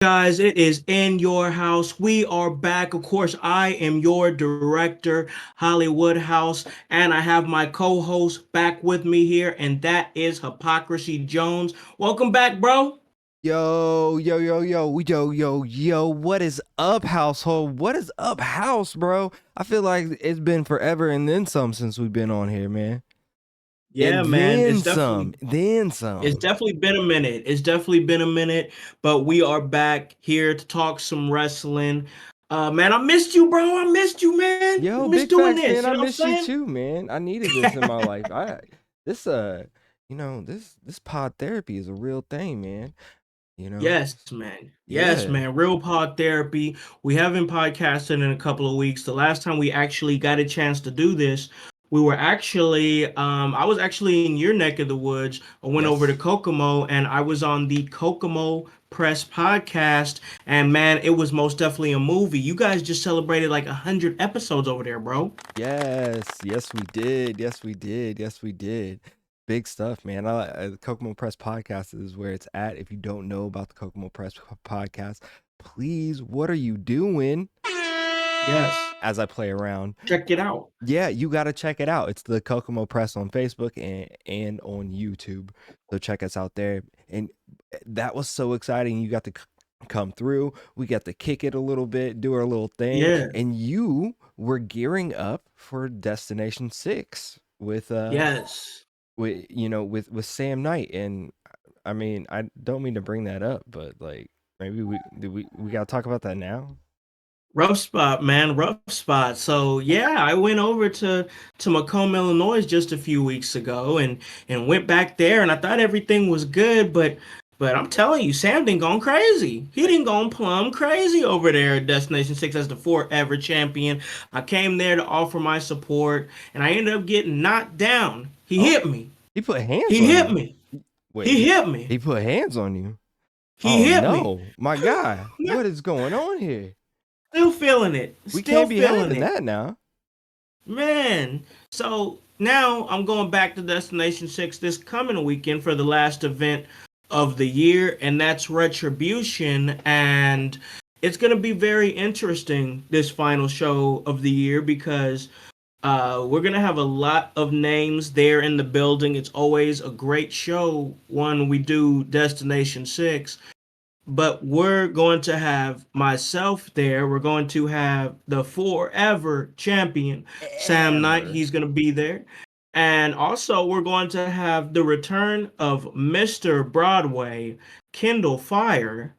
Guys, it is in your house. We are back. Of course, I am your director, Hollywood House, and I have my co-host back with me here, and that is Hypocrisy Jones. Welcome back, bro. Yo, what is up, household? What is up, house, bro? I feel like it's been forever and then some since we've been on here, man. Yeah, And man, then some, then it's some. definitely been a minute. It's definitely been a minute, but we are back here to talk some wrestling. Man, I missed you, bro. I missed you, man. I Yo, missed big doing facts, this. man. You I know miss you what too, man. I needed I'm this in my saying? life. This this pod therapy is a real thing, man. You know? Yes, man. Yes, Yeah. man. Real pod therapy. We haven't podcasted in a couple of weeks. The last time we actually got a chance to do this, we were actually, I was actually in your neck of the woods. I went over to Yes. Kokomo and I was on the Kokomo Press podcast. And man, it was most definitely a movie. You guys just celebrated like 100 episodes over there, bro. Yes, we did. Yes, we did. Big stuff, man. The Kokomo Press podcast is where it's at. If you don't know about the Kokomo Press podcast, please, what are you doing? Yes. As I play around, Check it out. yeah, you got to check it out. It's the Kokomo Press on Facebook and on YouTube. So check us out there. And that was so exciting. You got to come through. We got to kick it a little bit, do our little thing, Yeah. and you were gearing up for Destination 6 Yes. with Sam Knight. And I mean, I don't mean to bring that up, but like maybe we got to talk about that now. Rough spot, man, rough spot. So yeah, I went over to Macomb, Illinois just a few weeks ago and went back there and I thought everything was good, but I'm telling you, Sam didn't gone crazy. He didn't gone plumb crazy over there at Destination 6 as the forever champion. I came there to offer my support and I ended up getting knocked down. He Oh, hit me. he put hands He on hit you. me. Wait, He hit me. he put hands on you? He Oh hit me. no, my guy, what is going on here? Still feeling it. We Still can't be feeling having it. that now. Man, so now I'm going back to Destination 6 this coming weekend for the last event of the year, and that's Retribution. And it's going to be very interesting, this final show of the year, because we're going to have a lot of names there in the building. It's always a great show when we do Destination 6, but we're going to have myself there. We're going to have the forever champion, Sam Knight. Ever. He's going to be there. And also, we're going to have the return of Mr. Broadway, Kendall Fire.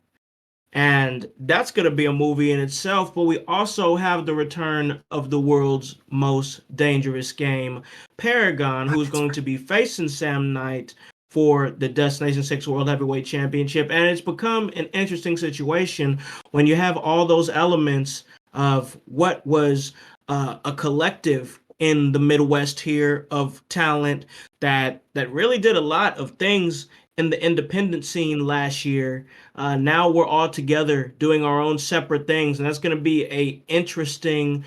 And that's going to be a movie in itself. But we also have the return of the world's most dangerous game, Paragon, Ah, who's that's going right. to be facing Sam Knight for the Destination 6 World Heavyweight Championship. And it's become an interesting situation when you have all those elements of what was a collective in the Midwest here of talent that really did a lot of things in the independent scene last year. Now we're all together doing our own separate things, and that's going to be a interesting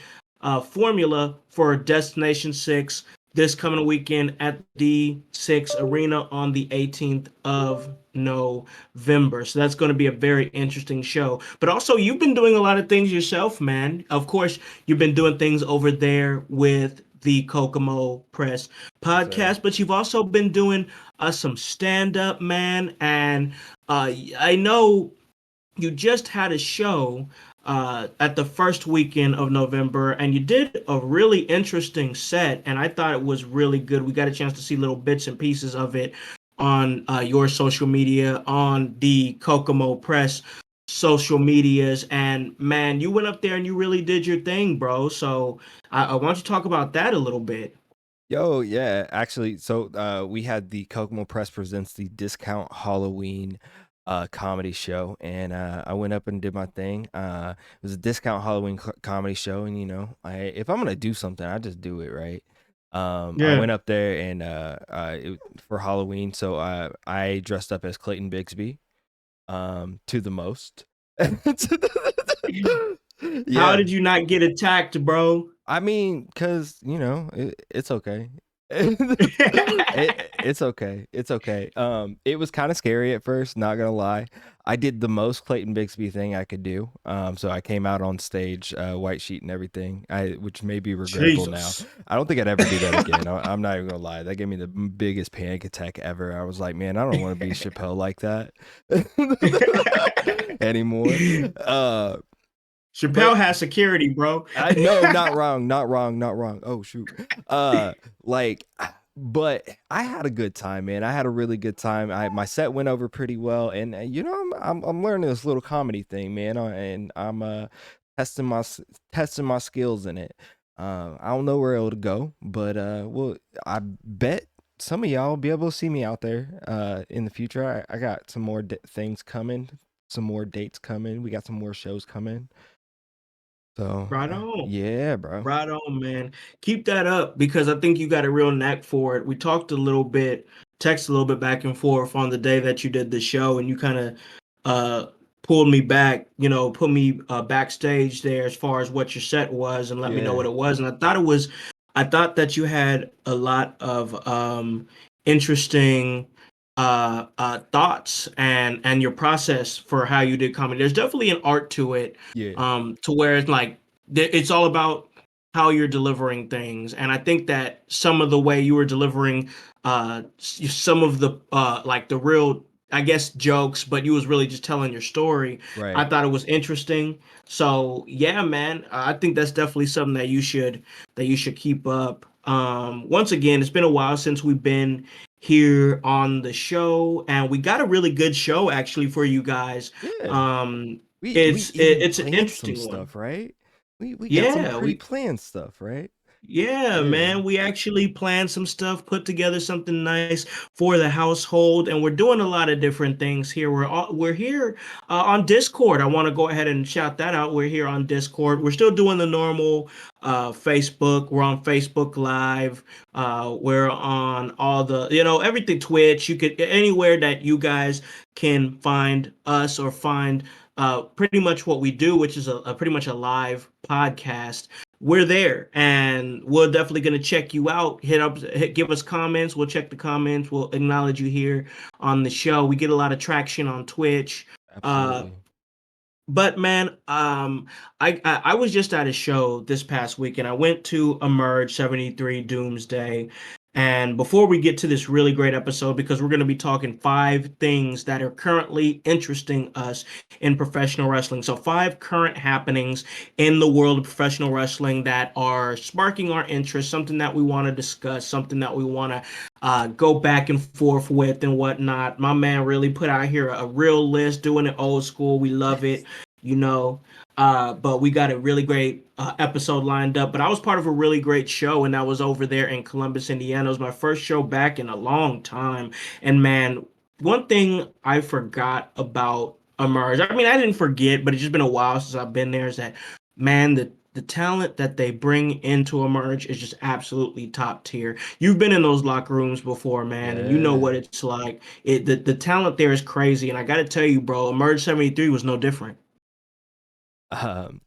formula for Destination 6 this coming weekend at D6 Arena on the 18th of November. So that's going to be a very interesting show. But also, you've been doing a lot of things yourself, man. Of course, you've been doing things over there with the Kokomo Press Yes, sir. podcast, but you've also been doing some stand up, man. And I know you just had a show at the first weekend of November, and you did a really interesting set, and I thought it was really good. We got a chance to see little bits and pieces of it on your social media, on the Kokomo Press social medias, and man, you went up there and you really did your thing, bro. So I want you to talk about that a little bit. Yo, yeah, actually, so we had the Kokomo Press presents the Discount Halloween comedy show, and I went up and did my thing. It was a Discount Halloween comedy show, and if I'm gonna do something, I just do it, right? I Yeah. went up there and for Halloween, so I dressed up as Clayton Bigsby, to the most. How Yeah, did you not get attacked, bro? I mean, cause it's okay. It's okay. It's okay. It was kind of scary at first, not gonna lie. I did the most Clayton Bixby thing I could do. So I came out on stage, white sheet and everything. Which may be regrettable now. Jesus. I don't think I'd ever do that again. I'm not even gonna lie. That gave me the biggest panic attack ever. I was like, man, I don't want to be Chappelle like that anymore. Uh, Chappelle but has security, bro. I no, not wrong, not wrong, not wrong. Oh shoot. Like but I had a good time, man. I had a really good time. My set went over pretty well, and I'm learning this little comedy thing, man, and I'm testing testing my skills in it. I don't know where it'll go, but well, I bet some of y'all will be able to see me out there in the future. I got some more things coming, some more dates coming. We got some more shows coming. So, Right on. yeah, bro. Right on, man. Keep that up because I think you got a real knack for it. We talked a little bit, text a little bit back and forth on the day that you did the show, and you kind of uh pulled me back, put me backstage there as far as what your set was and let me know what Yeah, it was. And I thought that you had a lot of interesting thoughts and your process for how you did comedy. There's definitely an art to it, yeah, to where it's like it's all about how you're delivering things. And I think that some of the way you were delivering some of the like the real, I guess, jokes, but you was really just telling your story. I right. thought it was interesting. So yeah, man, I think that's definitely something that you should keep up. Once again, it's been a while since we've been here on the show, and we got a really good show actually for you guys. Yeah. Um, We even it's an planned some interesting one. stuff, right? We got some Yeah, pre-planned stuff, right? yeah, Yeah. man. We actually planned some stuff, put together something nice for the household, and we're doing a lot of different things here. We're here on Discord. I want to go ahead and shout that out. We're here on Discord. We're still doing the normal Facebook. We're on Facebook Live. We're on all the, everything, Twitch. You could anywhere that you guys can find us or find pretty much what we do, which is a pretty much a live podcast. We're there, and we're definitely going to check you out. Give us comments. We'll check the comments. We'll acknowledge you here on the show. We get a lot of traction on Twitch. uh Absolutely. but man, I was just at a show this past weekend. I went to Emerge 73 Doomsday. And before we get to this really great episode, because we're going to be talking 5 things that are currently interesting us in professional wrestling. So 5 current happenings in the world of professional wrestling that are sparking our interest, something that we want to discuss, something that we want to go back and forth with and whatnot. My man really put out here a real list, doing it old school. We love it, you know. But we got a really great episode lined up. But I was part of a really great show, and I was over there in Columbus, Indiana. It was my first show back in a long time. And man, one thing I forgot about Emerge, I mean, I didn't forget, but it's just been a while since I've been there, is that, man, the talent that they bring into Emerge is just absolutely top tier. You've been in those locker rooms before, man, and you know what Yeah. it's like. The talent there is crazy, and I got to tell you, bro, Emerge 73 was no different. Um,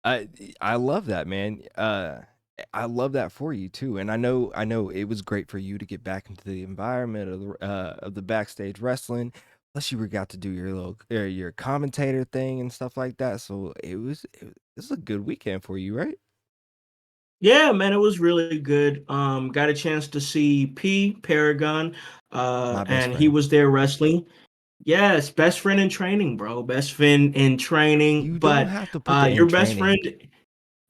I I love that, man. I love that for you too, and I know it was great for you to get back into the environment of the backstage wrestling. Plus, you were got to do your little your commentator thing and stuff like that. So it was a good weekend for you, right? Yeah, man, it was really good. Got a chance to see P Paragon, My best and he friend. was there wrestling. Yes, best friend in training, bro. Best friend in training. You don't But have to put the in your best friend, training.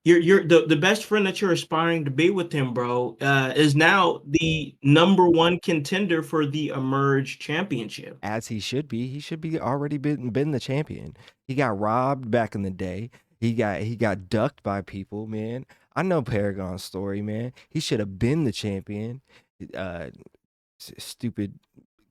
you're the best friend that you're aspiring to be with him, bro, is now the number one contender for the Emerge Championship. As he should be. He should be already been the champion. He got robbed back in the day. He got ducked by people, man. I know Paragon's story, man. He should have been the champion. Uh, Stupid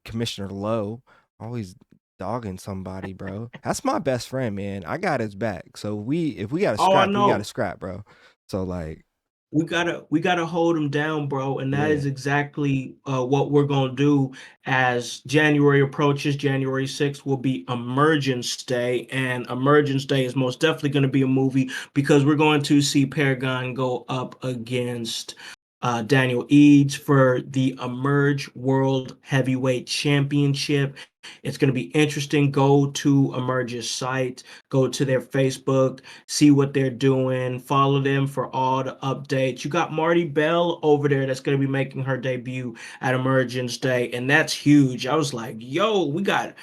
Commissioner Lowe, always dogging somebody, bro. That's my best friend, man. I got his back. So if we got to Oh, I scrap, we got to know. scrap, bro. So like, We gotta hold him down, bro, and that yeah. is exactly what we're gonna do as January approaches. January 6th will be Emergence Day, and Emergence Day is most definitely going to be a movie because we're going to see Paragon go up against Daniel Eads for the Emerge World Heavyweight Championship. It's going to be interesting. Go to Emerge's site, go to their Facebook, see what they're doing, follow them for all the updates. You got Marty Bell over there that's going to be making her debut at Emergence Day, and that's huge. I was like, yo, we gonna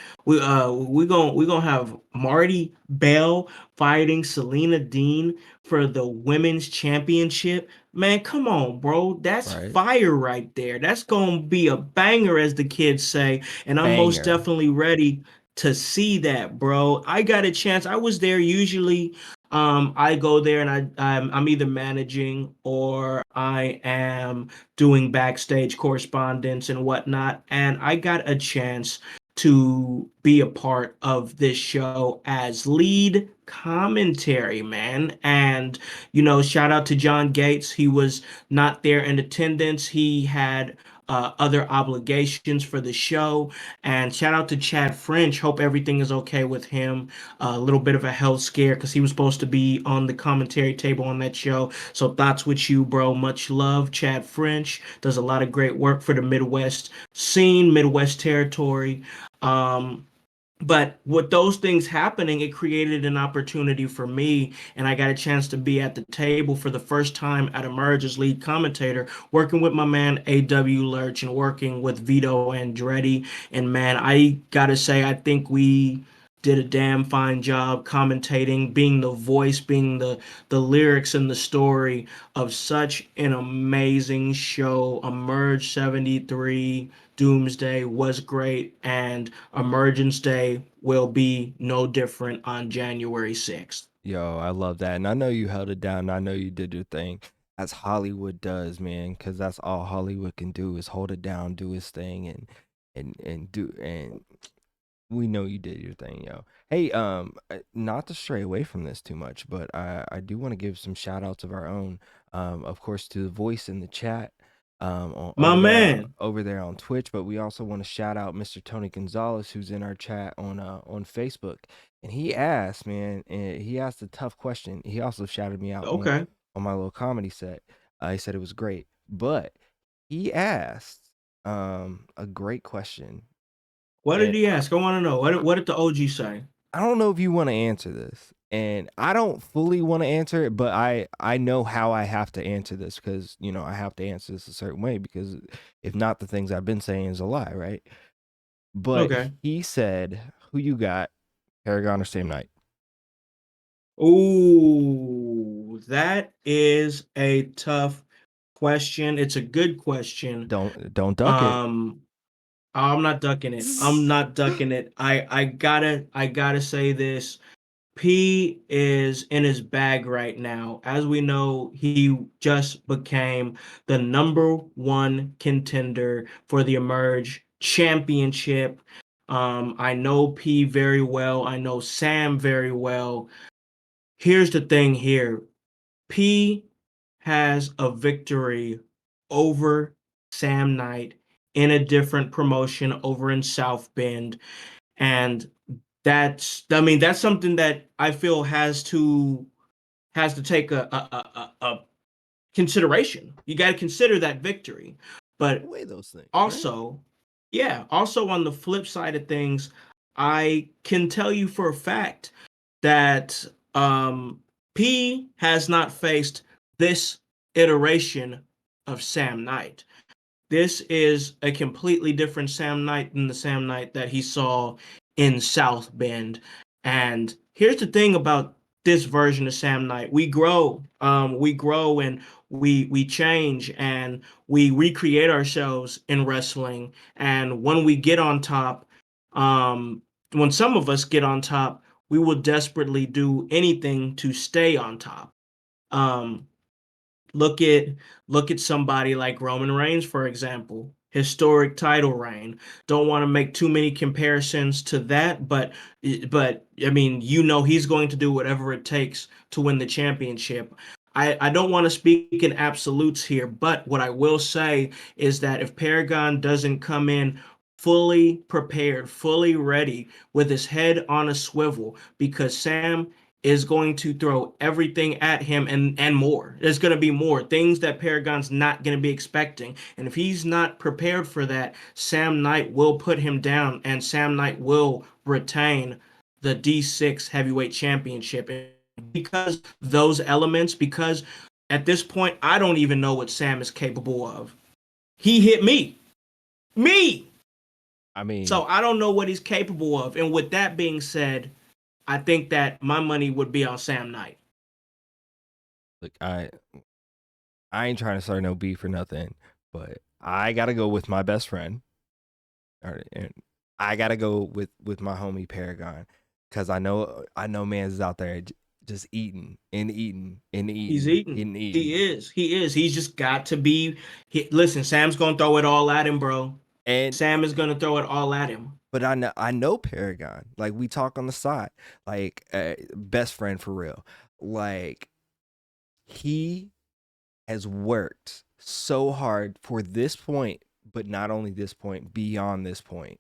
have Marty Bell fighting Selena Dean for the women's championship. Man, come on, bro. That's Right. fire right there. That's gonna be a banger, as the kids say. And I'm most Banger. definitely ready to see that, bro. I got a chance. I was there usually. I go there and I'm either managing or I am doing backstage correspondence and whatnot. And I got a chance to be a part of this show as lead commentary, man. And shout out to John Gates. He was not there in attendance. He had other obligations for the show. And shout out to Chad French. Hope everything is okay with him. A little bit of a health scare because he was supposed to be on the commentary table on that show. So thoughts with you, bro. Much love. Chad French does a lot of great work for the Midwest scene, Midwest territory. Um, but with those things happening, it created an opportunity for me, and I got a chance to be at the table for the first time at Emerge as lead commentator, working with my man A.W. Lurch and working with Vito Andretti. And man, I gotta say, I think we did a damn fine job commentating, being the voice, being the lyrics and the story of such an amazing show. Emerge 73 Doomsday was great, and Emergence Day will be no different on January 6th. Yo, I love that. And I know you held it down. I know you did your thing as Hollywood does, man, because that's all Hollywood can do is hold it down, do his thing, and we know you did your thing, yo. Hey, not to stray away from this too much, but I do want to give some shout outs of our own. Of course, to the voice in the chat, My man. over there on Twitch. But we also want to shout out Mr. Tony Gonzalez, who's in our chat on Facebook, and he asked, man, and he asked a tough question. He also shouted me out Okay. on my little comedy set. He said it was great, but he asked a great question. What did he ask? I want to know. What did the OG say? I don't know if you want to answer this, and I don't fully want to answer it, but I know how I have to answer this because I have to answer this a certain way because if not, the things I've been saying is a lie, right? But Okay. he said, "Who you got, Paragon or Same Night?" Ooh, that is a tough question. It's a good question. Don't duck it. Um, I'm not ducking it. I'm not ducking it. I gotta say this. P is in his bag right now. As we know, he just became the number one contender for the Emerge Championship. I know P very well. I know Sam very well. Here's the thing here. P has a victory over Sam Knight in a different promotion over in South Bend. And that's something that I feel has to take a consideration. You got to consider that victory. But Weigh those things, right? also, yeah, also on the flip side of things, I can tell you for a fact that P has not faced this iteration of Sam Knight. This is a completely different Sam Knight than the Sam Knight that he saw in South Bend. And here's the thing about this version of Sam Knight. We grow and we change and we recreate ourselves in wrestling. And when we get on top, um, when some of us get on top, we will desperately do anything to stay on top. Um, Look at look at somebody like Roman Reigns, for example. Historic title reign. Don't want to make too many comparisons to that, but I mean, he's going to do whatever it takes to win the championship. I don't want to speak in absolutes here, but what I will say is that if Paragon doesn't come in fully prepared, fully ready, with his head on a swivel, because Sam is going to throw everything at him and more. There's going to be more things that Paragon's not going to be expecting. And if he's not prepared for that, Sam Knight will put him down and Sam Knight will retain the D6 heavyweight championship. And because those elements, because at this point, I don't even know what Sam is capable of. He hit me. Me. I mean, So I don't know what he's capable of. And with that being said, I think that my money would be on Sam Knight. look, I ain't trying to start no beef or nothing, but I gotta go with my best friend. And I gotta go with my homie Paragon, because I know man's is out there just eating and eating and He's eating eating. and He eating. is. He is. He's just got to be. Listen, Sam's gonna throw it all at him, bro. And Sam is gonna throw it all at him. but I know Paragon. Like, we talk on the side, like, best friend for real. Like, he has worked so hard for this point, but not only this point, beyond this point.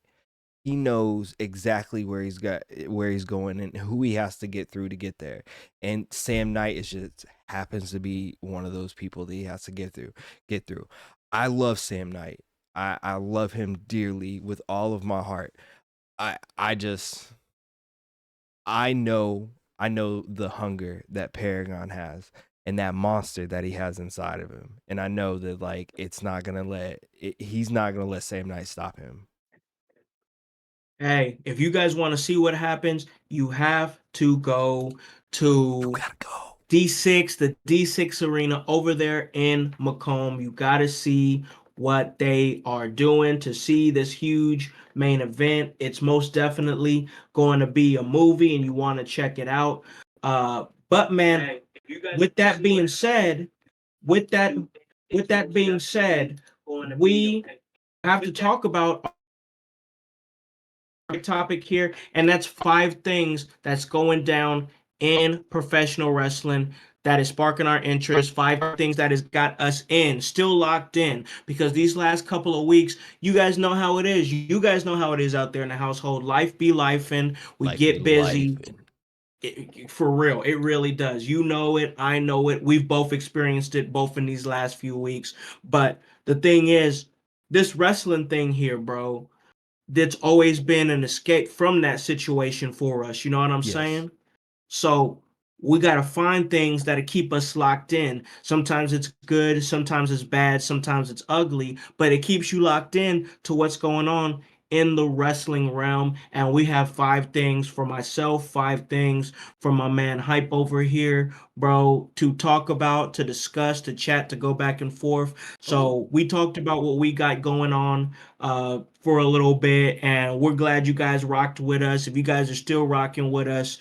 He knows exactly where he's going and who he has to get through to get there. And Sam Knight is just happens to be one of those people that he has to get through. I love Sam Knight. I love him dearly with all of my heart. I just I know the hunger that Paragon has and that monster that he has inside of him. And I know that, like, he's not gonna let Sam Knight stop him. Hey, if you guys want to see what happens, you have to go You to gotta go. D6, the D6 arena over there in Macomb. You got to see what they are doing to see this huge main event. It's most definitely going to be a movie and you want to check it out. But man, with that being said, with that with that being said, we have to talk about topic here, and that's five things that's going down in professional wrestling that is sparking our interest. Five things that has got us still locked in, because these last couple of weeks, you guys know how it is. You guys know how it is out there in the household. Life be life, and we Life be get life. busy. For real, it really does. You know it. I know it. We've both experienced it both in these last few weeks. But the thing is, this wrestling thing here, bro, that's always been an escape from that situation for us. You know what I'm Yes. saying? So we got to find things that keep us locked in. Sometimes it's good, sometimes it's bad, sometimes it's ugly, but it keeps you locked in to what's going on in the wrestling realm. And we have five things for myself, five things for my man Hype over here, bro, to talk about, to discuss, to chat, to go back and forth. Oh, So we talked about what we got going on for a little bit, and we're glad you guys rocked with us. If you guys are still rocking with us,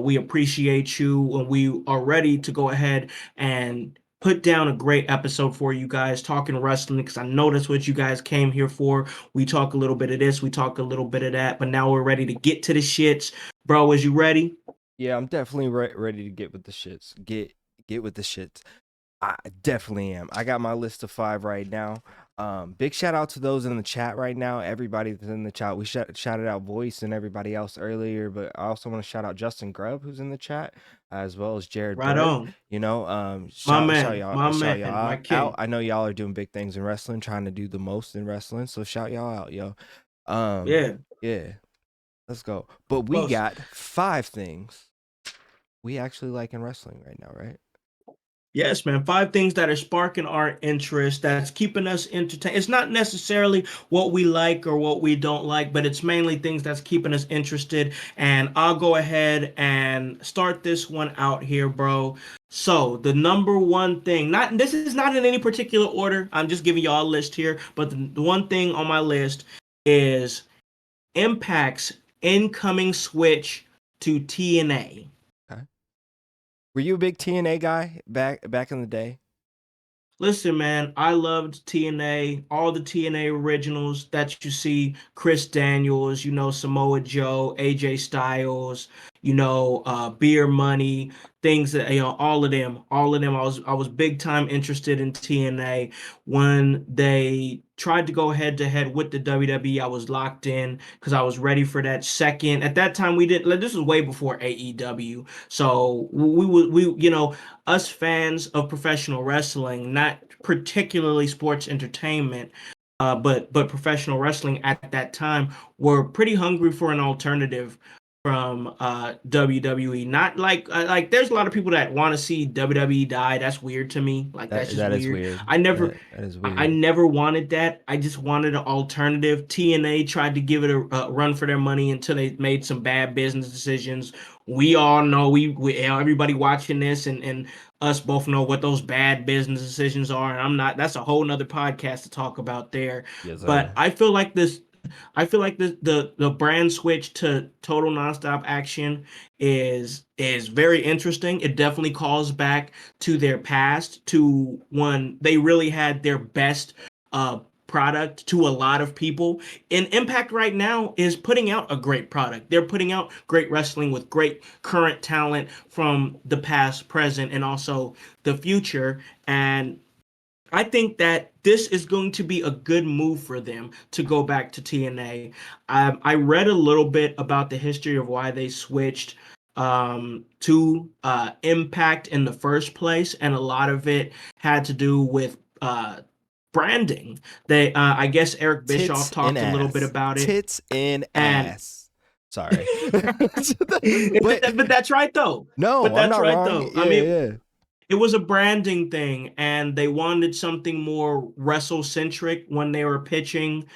we appreciate you, and we are ready to go ahead and put down a great episode for you guys talking wrestling, because I know that's what you guys came here for. We talk a little bit of this, we talk a little bit of that, but now we're ready to get to the shits. Bro, is you ready? yeah, I'm definitely ready to get with the shits. Get with the shits. I definitely am. I got my list of 5 right now. Big shout out to those in the chat right now. Everybody that's in the chat. We shouted out Voice and everybody else earlier, but I also want to shout out Justin Grubb, who's in the chat, as well as Jared Right Bird. on. You know, My shout man, y'all my shout man, y'all my out. king. I know y'all are doing big things in wrestling, trying to do the most in wrestling. So shout y'all out, yo. Um, Yeah, yeah, let's go. But we close. got 5 things we actually like in wrestling right now, right? Yes, man. Five things that are sparking our interest, that's keeping us entertained. It's not necessarily what we like or what we don't like, but it's mainly things that's keeping us interested. And I'll go ahead and start this one out here, bro. So the number one thing, not this is not in any particular order. I'm just giving y'all a list here, but the one thing on my list is Impact's incoming switch to TNA. Okay. Were you a big TNA guy back in the day? Listen, man, I loved TNA, all the TNA originals that you see, Chris Daniels, Samoa Joe, AJ Styles, Beer Money, things that all of them. I was big time interested in TNA when they tried to go head to head with the WWE. I was locked in because I was ready for that second. At that time, we didn't. Like, this was way before AEW, so us fans of professional wrestling, not particularly sports entertainment, but professional wrestling at that time were pretty hungry for an alternative from WWE. Not like there's a lot of people that want to see WWE die. That's weird to me. Like that's just That is weird. weird. I never That is I weird. never wanted that. I just wanted an alternative. TNA tried to give it a run for their money until they made some bad business decisions. We all know everybody watching this and us both know what those bad business decisions are. And I'm not, that's a whole nother podcast to talk about there. Yes, But sir. I feel like the brand switch to total nonstop action is very interesting. It definitely calls back to their past, to when they really had their best uh product to a lot of people. And Impact right now is putting out a great product. They're putting out great wrestling with great current talent from the past, present, and also the future. And I think that this is going to be a good move for them to go back to TNA. I read a little bit about the history of why they switched to Impact in the first place, and a lot of it had to do with branding. I guess Eric Bischoff Tits and talked a little bit ass. about it, Tits and and ass. Sorry. but, But but that's right though. But no, I'm that's not right wrong. though. I Yeah, mean, yeah. it was a branding thing, and they wanted something more wrestle centric when they were pitching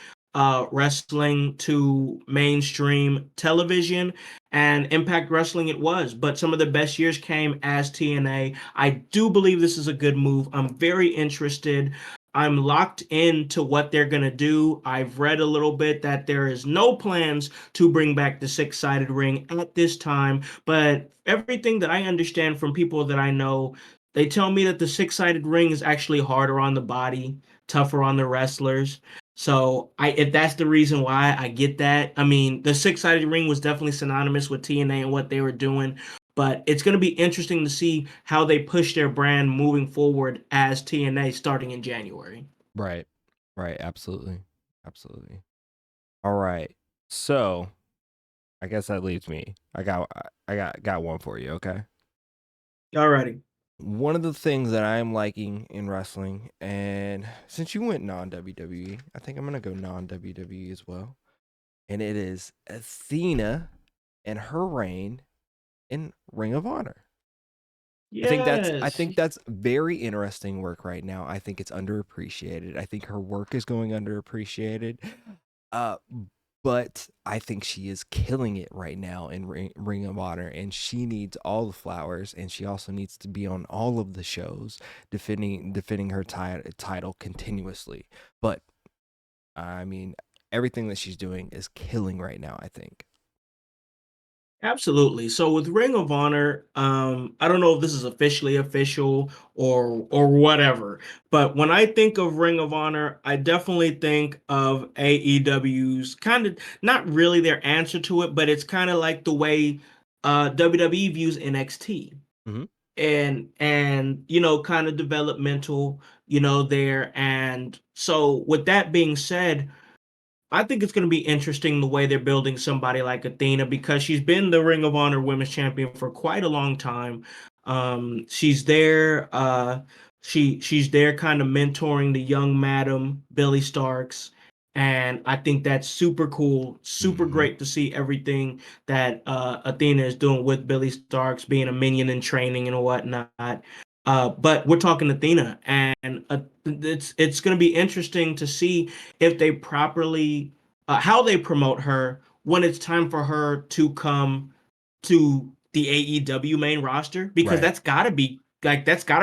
wrestling to mainstream television, and Impact Wrestling it was. But some of the best years came as TNA. I do believe this is a good move. I'm very interested. I'm locked into what they're going to do. I've read a little bit that there is no plans to bring back the six-sided ring at this time, but everything that I understand from people that I know, they tell me that the six-sided ring is actually harder on the body, tougher on the wrestlers. So if that's the reason why, I get that. I mean, the six-sided ring was definitely synonymous with TNA and what they were doing, but it's going to be interesting to see how they push their brand moving forward as TNA starting in January. Right. Right. Absolutely. Absolutely. All right. So I guess that leaves me. I got one for you, okay? Alrighty. One of the things that I am liking in wrestling, and since you went non WWE, I think I'm gonna go non WWE as well. And it is Athena and her reign in Ring of Honor. I Yes. think that's very interesting work right now. I think it's underappreciated. I think her work is going underappreciated. Uh but I think she is killing it right now in Ring of Honor, and she needs all the flowers, and she also needs to be on all of the shows defending her title continuously. But I mean, everything that she's doing is killing right now, I think. Absolutely. So with Ring of Honor, I don't know if this is officially official or whatever, but when I think of Ring of Honor, I definitely think of AEW's kind of not really their answer to it, but it's kind of like the way WWE views NXT, Hmm. and kind of developmental, there. And so with that being said, I think it's going to be interesting the way they're building somebody like Athena, because she's been the Ring of Honor Women's Champion for quite a long time. She's there. She's there, kind of mentoring the young Madam Billy Starks, and I think that's super cool, super Hmm. great to see everything that Athena is doing with Billy Starks, being a minion in training and whatnot. But we're talking Athena, and it's going to be interesting to see if they properly how they promote her when it's time for her to come to the AEW main roster, because Right. that's got to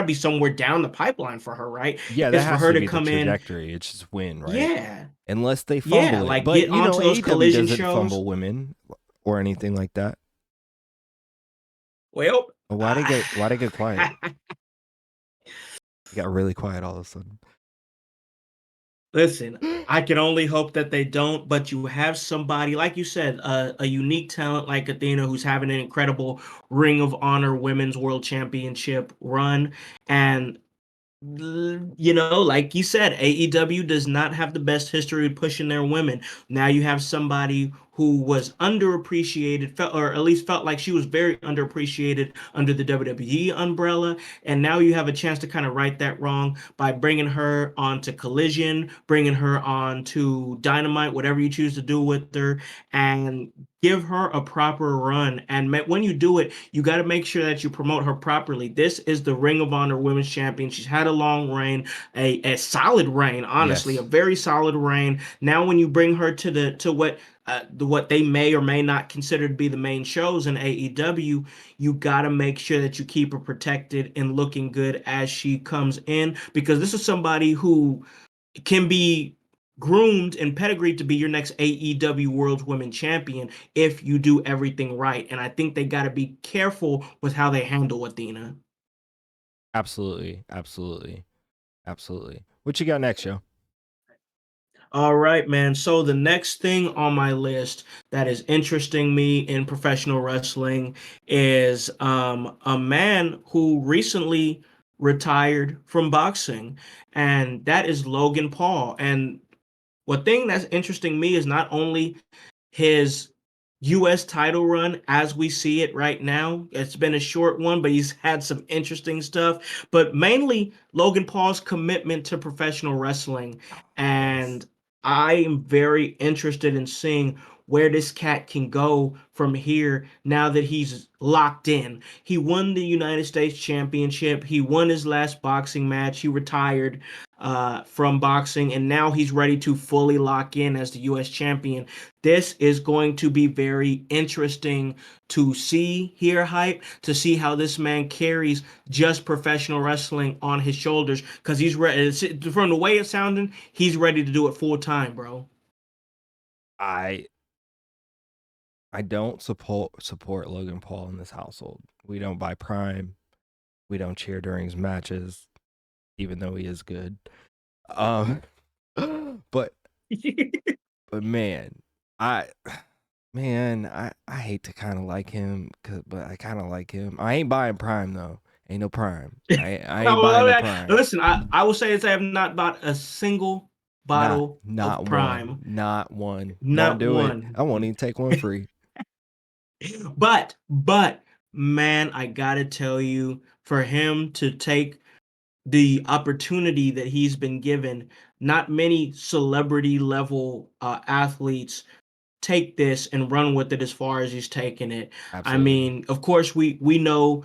be somewhere down the pipeline for her, right? Yeah, that Is for has her to to be the come in, trajectory. It's just win, right? yeah, Unless they yeah, fumble it. like But get you know, onto those AEW collision doesn't shows. fumble women or anything like that. Well, Why did it get quiet? It got really quiet all of a sudden. Listen, I can only hope that they don't, but you have somebody, like you said, a unique talent like Athena who's having an incredible Ring of Honor Women's World Championship run. And like you said, AEW does not have the best history of pushing their women. Now you have somebody who was underappreciated, felt, or at least felt like she was very underappreciated under the WWE umbrella. And now you have a chance to kind of right that wrong by bringing her onto Collision, bringing her on to Dynamite, whatever you choose to do with her, and give her a proper run. And when you do it, you got to make sure that you promote her properly. This is the Ring of Honor Women's Champion. She's had a long reign, a solid reign, honestly, a Yes, very solid reign. Now, when you bring her to what they may or may not consider to be the main shows in AEW, you got to make sure that you keep her protected and looking good as she comes in, because this is somebody who can be groomed and pedigreed to be your next AEW World Women Champion if you do everything right. And I think they got to be careful with how they handle Athena. absolutely, absolutely, absolutely. What you got next, Joe? All right, man. So the next thing on my list that is interesting me in professional wrestling is a man who recently retired from boxing, and that is Logan Paul. And what thing that's interesting me is not only his US title run as we see it right now. It's been a short one, but he's had some interesting stuff. But mainly Logan Paul's commitment to professional wrestling. Yes. And I am very interested in seeing where this cat can go from here now that he's locked in. He won the United States Championship. He won his last boxing match. He retired from boxing, and now he's ready to fully lock in as the U.S. champion. This is going to be very interesting to see here, hype, to see how this man carries just professional wrestling on his shoulders, because he's ready. From the way it's sounding, he's ready to do it full time, bro. I I don't support Logan Paul in this household. We don't buy Prime. We don't cheer during his matches, even though he is good. Um, but but I I hate to kind of like him, but I kind of like him. I ain't buying Prime though. Ain't no Prime. I ain't buying no Prime. Listen, I will say I have not bought a single Not bottle not of one. Prime. Not one. Won't Not do it. one. I won't even take one free. But man, I gotta tell you, for him to take the opportunity that he's been given, not many celebrity level athletes take this and run with it as far as he's taken it. I Absolutely. mean, of course we know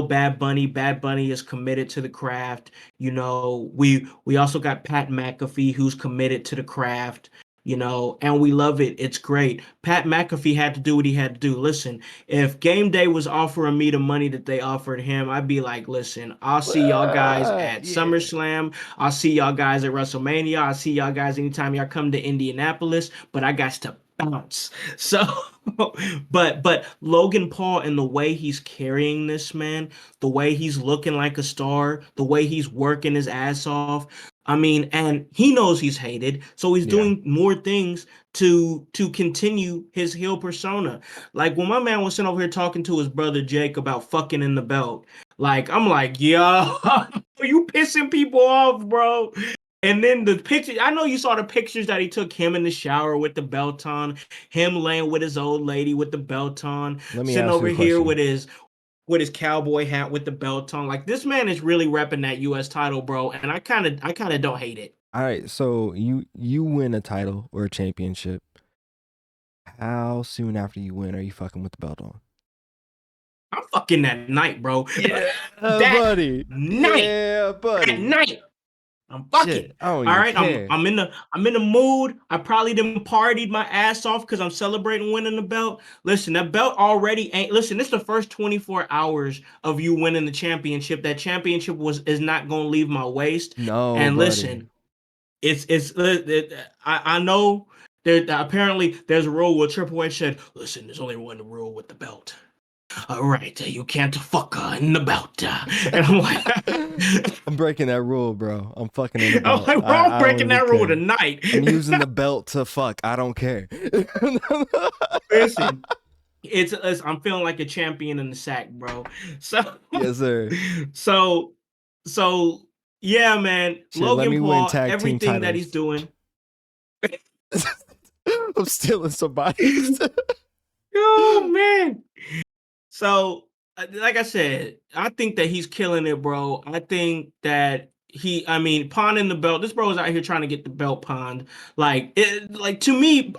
Bad Bunny. Bad Bunny is committed to the craft. We also got Pat McAfee who's committed to the craft. And we love it. It's great. Pat McAfee had to do what he had to do. Listen, if Game Day was offering me the money that they offered him, I'd be like, listen, I'll see y'all guys at Yeah. SummerSlam. I'll see y'all guys at WrestleMania. I'll see y'all guys anytime y'all come to Indianapolis, but I got to bounce. So, but Logan Paul and the way he's carrying this man, the way he's looking like a star, the way he's working his ass off. I mean, and he knows he's hated, so he's Yeah. doing more things to continue his heel persona. Like when my man was sitting over here talking to his brother Jake about fucking in the belt, like I'm like, yo, are you pissing people off, bro? And then the picture, I know you saw the pictures that he took him in the shower with the belt on, him laying with his old lady with the belt on, Let me sitting ask you over a here question. with his cowboy hat with the belt on. Like this man is really repping that US title, bro, and I kind of don't hate it. All right, so you win a title or a championship. How soon after you win are you fucking with the belt on? I'm fucking that night, bro. Yeah, That buddy. night. Yeah, That buddy. night. I'm fucking. Shit, I don't All even right, I'm care. I'm in the mood. I probably didn't partied my ass off because I'm celebrating winning the belt. Listen, that belt already ain't. Listen, this is the first 24 hours of you winning the championship. That championship is not gonna leave my waist. No, And buddy. listen, I know there apparently there's a rule where Triple H said, listen, there's only one rule with the belt. All right, you can't fuck her in the belt. And I'm like, I'm breaking that rule, bro. I'm fucking in the I'm belt. like, bro, I'm I don't breaking even that rule care. tonight. I'm using the belt to fuck. I don't care. Listen, I'm feeling like a champion in the sack, bro. So, Yes, sir. so, so yeah, man. Shit, let Logan me win Paul, tag team everything that he's titles. doing. I'm stealing somebody's. Oh man. So, like I said, I think that he's killing it, bro. I think that I mean, pawning the belt. This bro is out here trying to get the belt pawned. Like to me,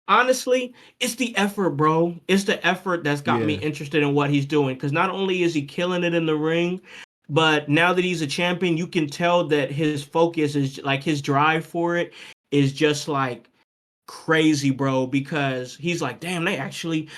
honestly, it's the effort, bro. It's the effort that's got me Yeah, interested in what he's doing. Because not only is he killing it in the ring, but now that he's a champion, you can tell that his focus is like his drive for it is just like crazy, bro, because he's like, damn, they actually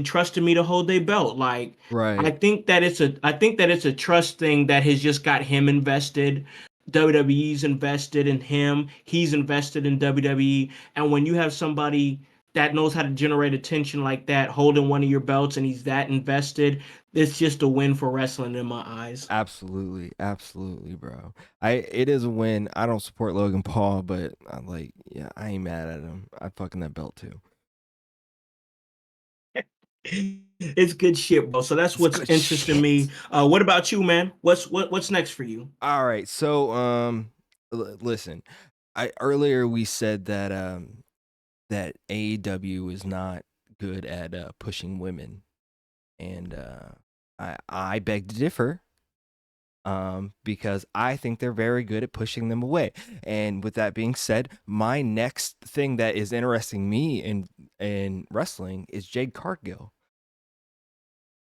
trusted me to hold their belt. Like, I right. think that it's a trust thing that has just got him invested. WWE's invested in him. He's invested in WWE. And when you have somebody that knows how to generate attention like that, holding one of your belts, and he's that invested, it's just a win for wrestling in my eyes. Absolutely, absolutely, bro. It is a win. I don't support Logan Paul, but I'm like, yeah, I ain't mad at him. I fucking that belt too. It's good shit, bro. So that's It's what's good interesting me. shit. What about you, man? What's next for you? All right, so listen, I earlier we said that that AEW is not good at pushing women, and I beg to differ. Because I think they're very good at pushing them away. And with that being said, my next thing that is interesting me in wrestling is Jade Cargill.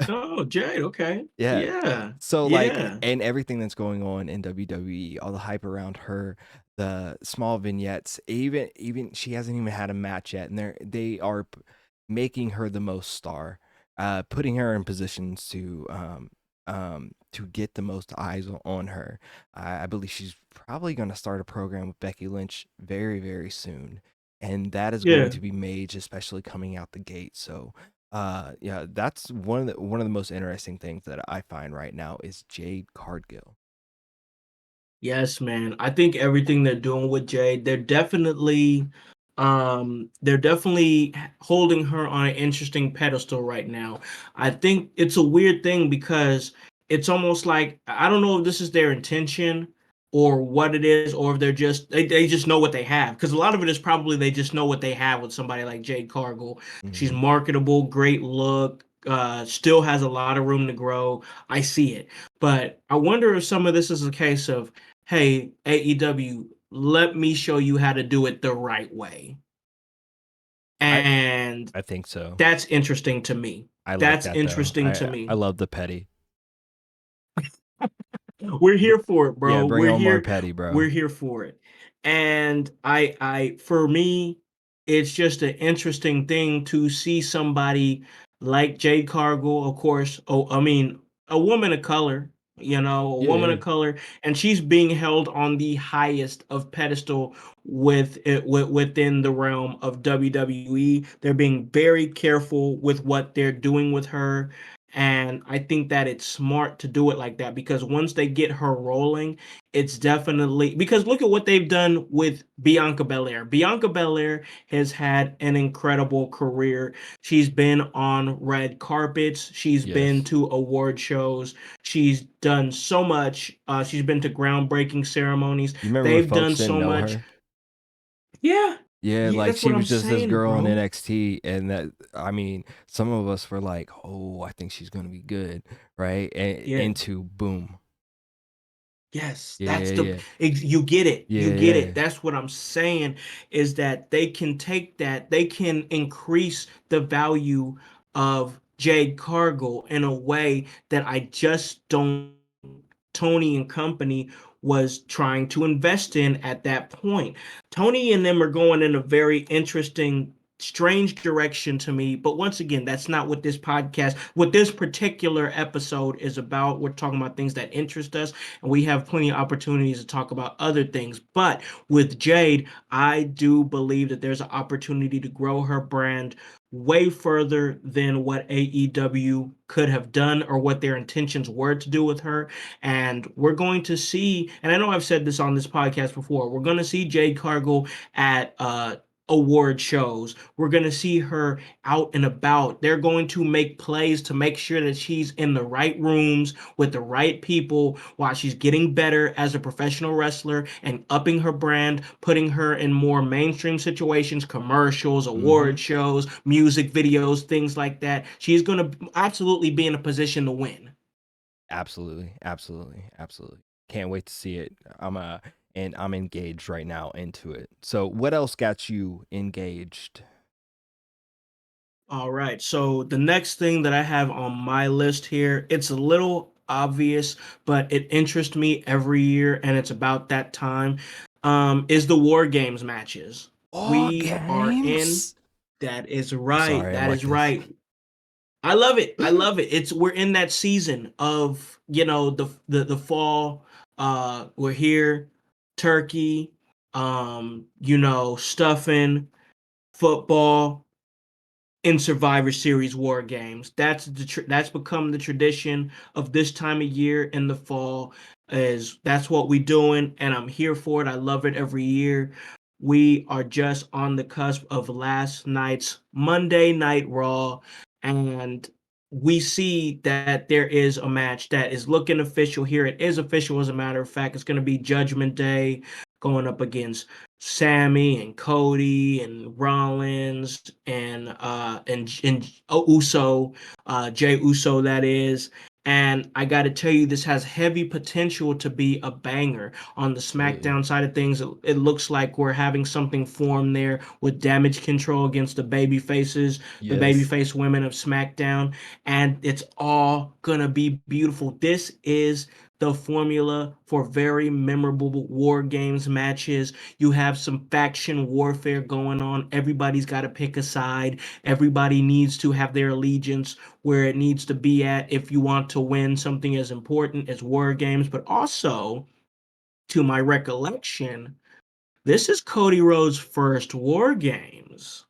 Oh, Jade. Okay. Yeah. Yeah. So like, Yeah. and everything that's going on in WWE, all the hype around her, the small vignettes, even she hasn't even had a match yet, and they are making her the most star, putting her in positions to get the most eyes on her. I believe she's probably going to start a program with Becky Lynch very very soon, and that is going Yeah. to be major, especially coming out the gate. So yeah, that's one of the most interesting things that I find right now is Jade Cargill. Yes, man. I think everything they're doing with Jade, they're definitely holding her on an interesting pedestal right now. I think it's a weird thing because it's almost like I don't know if this is their intention or what it is, or if they just know what they have. Because a lot of it is probably they just know what they have with somebody like Jade Cargill. She's Hmm. marketable, great look, still has a lot of room to grow. I see it. But I wonder if some of this is a case of, hey, AEW, let me show you how to do it the right way. I And I think so. that's interesting to me. I like That's that though. interesting to I me. love the petty. We're Br- here for it, yeah, bro. bring We're on more here. petty, bro. We're here for it. And for me, it's just an interesting thing to see somebody like Jade Cargill, of course. Oh, I mean, a woman of color, a Yeah, woman yeah. of color, and she's being held on the highest of pedestal within the realm of WWE. They're being very careful with what they're doing with her. And I think that it's smart to do it like that because once they get her rolling, it's definitely because look at what they've done with Bianca Belair. Bianca Belair has had an incredible career. She's been on red carpets, she's been Yes. to award shows, she's done so much. She's been to groundbreaking ceremonies. You remember when They've folks done didn't so know much. her? Yeah, Yeah, yeah, like that's she what I'm was just this saying, girl in bro. NXT, and that I mean, some of us were like, "Oh, I think she's gonna be good," right? And Yeah. into boom. Yes, Yeah, yeah, yeah, you get it. You yeah, get it. yeah. That's what I'm saying is that they can take that, they can increase the value of Jade Cargill in a way that I just don't Tony and company was trying to invest in at that point. Tony and them are going in a very interesting strange direction to me, but once again, that's not what this particular episode is about. We're talking about things that interest us, and we have plenty of opportunities to talk about other things. But with Jade, I do believe that there's an opportunity to grow her brand way further than what AEW could have done or what their intentions were to do with her. And we're going to see, and I know I've said this on this podcast before, we're going to see Jade Cargill at award shows. We're going to see her out and about. They're going to make plays to make sure that she's in the right rooms with the right people while she's getting better as a professional wrestler and upping her brand, putting her in more mainstream situations, commercials, Mm-hmm. award shows, music videos, things like that. She's going to absolutely be in a position to win. Absolutely, absolutely, absolutely. Can't wait to see it. And I'm engaged right now into it. So, what else got you engaged? All right. So the next thing that I have on my list here, it's a little obvious, but it interests me every year, and it's about that time, is the War Games matches. War We are in. games. That is I'm right. sorry, I That like is this. right. I love it. I love it. It's we're in that season of, the fall. We're here, turkey, stuffing, football in Survivor Series war games. That's become the tradition of this time of year in the fall. Is That's what we doing, and I'm here for it. I love it every year. We are just on the cusp of last night's Monday Night Raw, and we see that there is a match that is looking official here. It is official, as a matter of fact. It's going to be Judgment Day going up against Sammy and Cody and Rollins and Uso, Jay Uso, that is. And I got to tell you, this has heavy potential to be a banger. On the Absolutely. SmackDown side of things, it looks like we're having something form there with Damage Control against the baby faces, the Yes. babyface women of SmackDown, and it's all gonna be beautiful. This is the formula for very memorable war games matches. You have some faction warfare going on. Everybody's got to pick a side. Everybody needs to have their allegiance where it needs to be at if you want to win something as important as war games. But also, to my recollection, this is Cody Rhodes' first war games.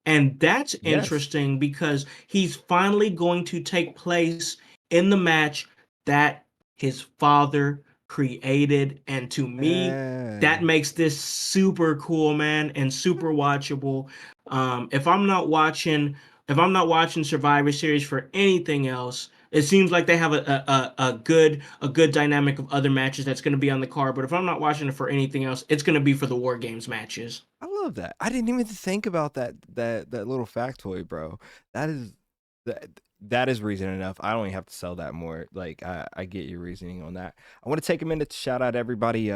And that's Yes. interesting because he's finally going to take place in the match that his father created. And to me, that Uh, makes this super cool, man, and super watchable. If I'm not watching Survivor Series for anything else, it seems like they have a good dynamic of other matches that's going to be on the card. But if I'm not watching it for anything else, it's going to be for the War Games matches. I love that. I didn't even think about that little factoid, bro. That is that is reason enough. I don't even have to sell that more. Like I get your reasoning on that. I want to take a minute to shout out everybody